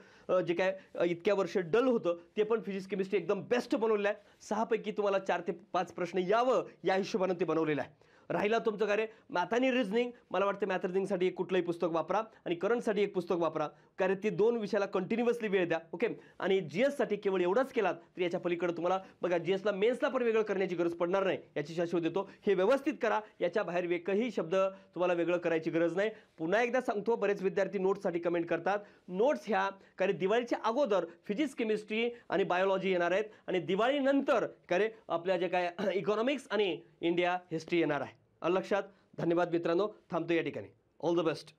जे काय इतक्या वर्ष डल होतं ते पण फिजिक्स केमिस्ट्री एकदम बेस्ट बनवलेलं आहे. 6 पैकी तुम्हाला 4 ते 5 प्रश्न यावं या हिशोबाने ते बनवलेलं आहे. राहिला तुमचं कार्य मॅथ आणि रिझनिंग, मला वाटतं मॅथ रिझनिंगसाठी एक कुठलंही पुस्तक वापरा आणि करंटसाठी एक पुस्तक वापरा, कारण ते 2 विषयाला कंटिन्युअसली वेळ द्या. ओके. आणि जीएससाठी केवळ एवढंच केलात तर याच्या पलीकडे तुम्हाला बघा जीएसला मेन्सला पण वेगळं करण्याची गरज पडणार नाही याची शाश्वत देतो. हे व्यवस्थित करा, याच्या बाहेर एकही शब्द तुम्हाला वेगळं करायची गरज नाही. पुन्हा एकदा सांगतो, बरेच विद्यार्थी नोट्ससाठी कमेंट करतात. नोट्स ह्या कारण दिवाळीच्या अगोदर फिजिक्स, केमिस्ट्री आणि बायोलॉजी येणार आहेत आणि दिवाळीनंतर काय आपल्या जे काय इकॉनॉमिक्स आणि इंडिया हिस्ट्री येणार आहे. लक्षात. धन्यवाद मित्रांनो, थांबतो या ठिकाणी. All the best.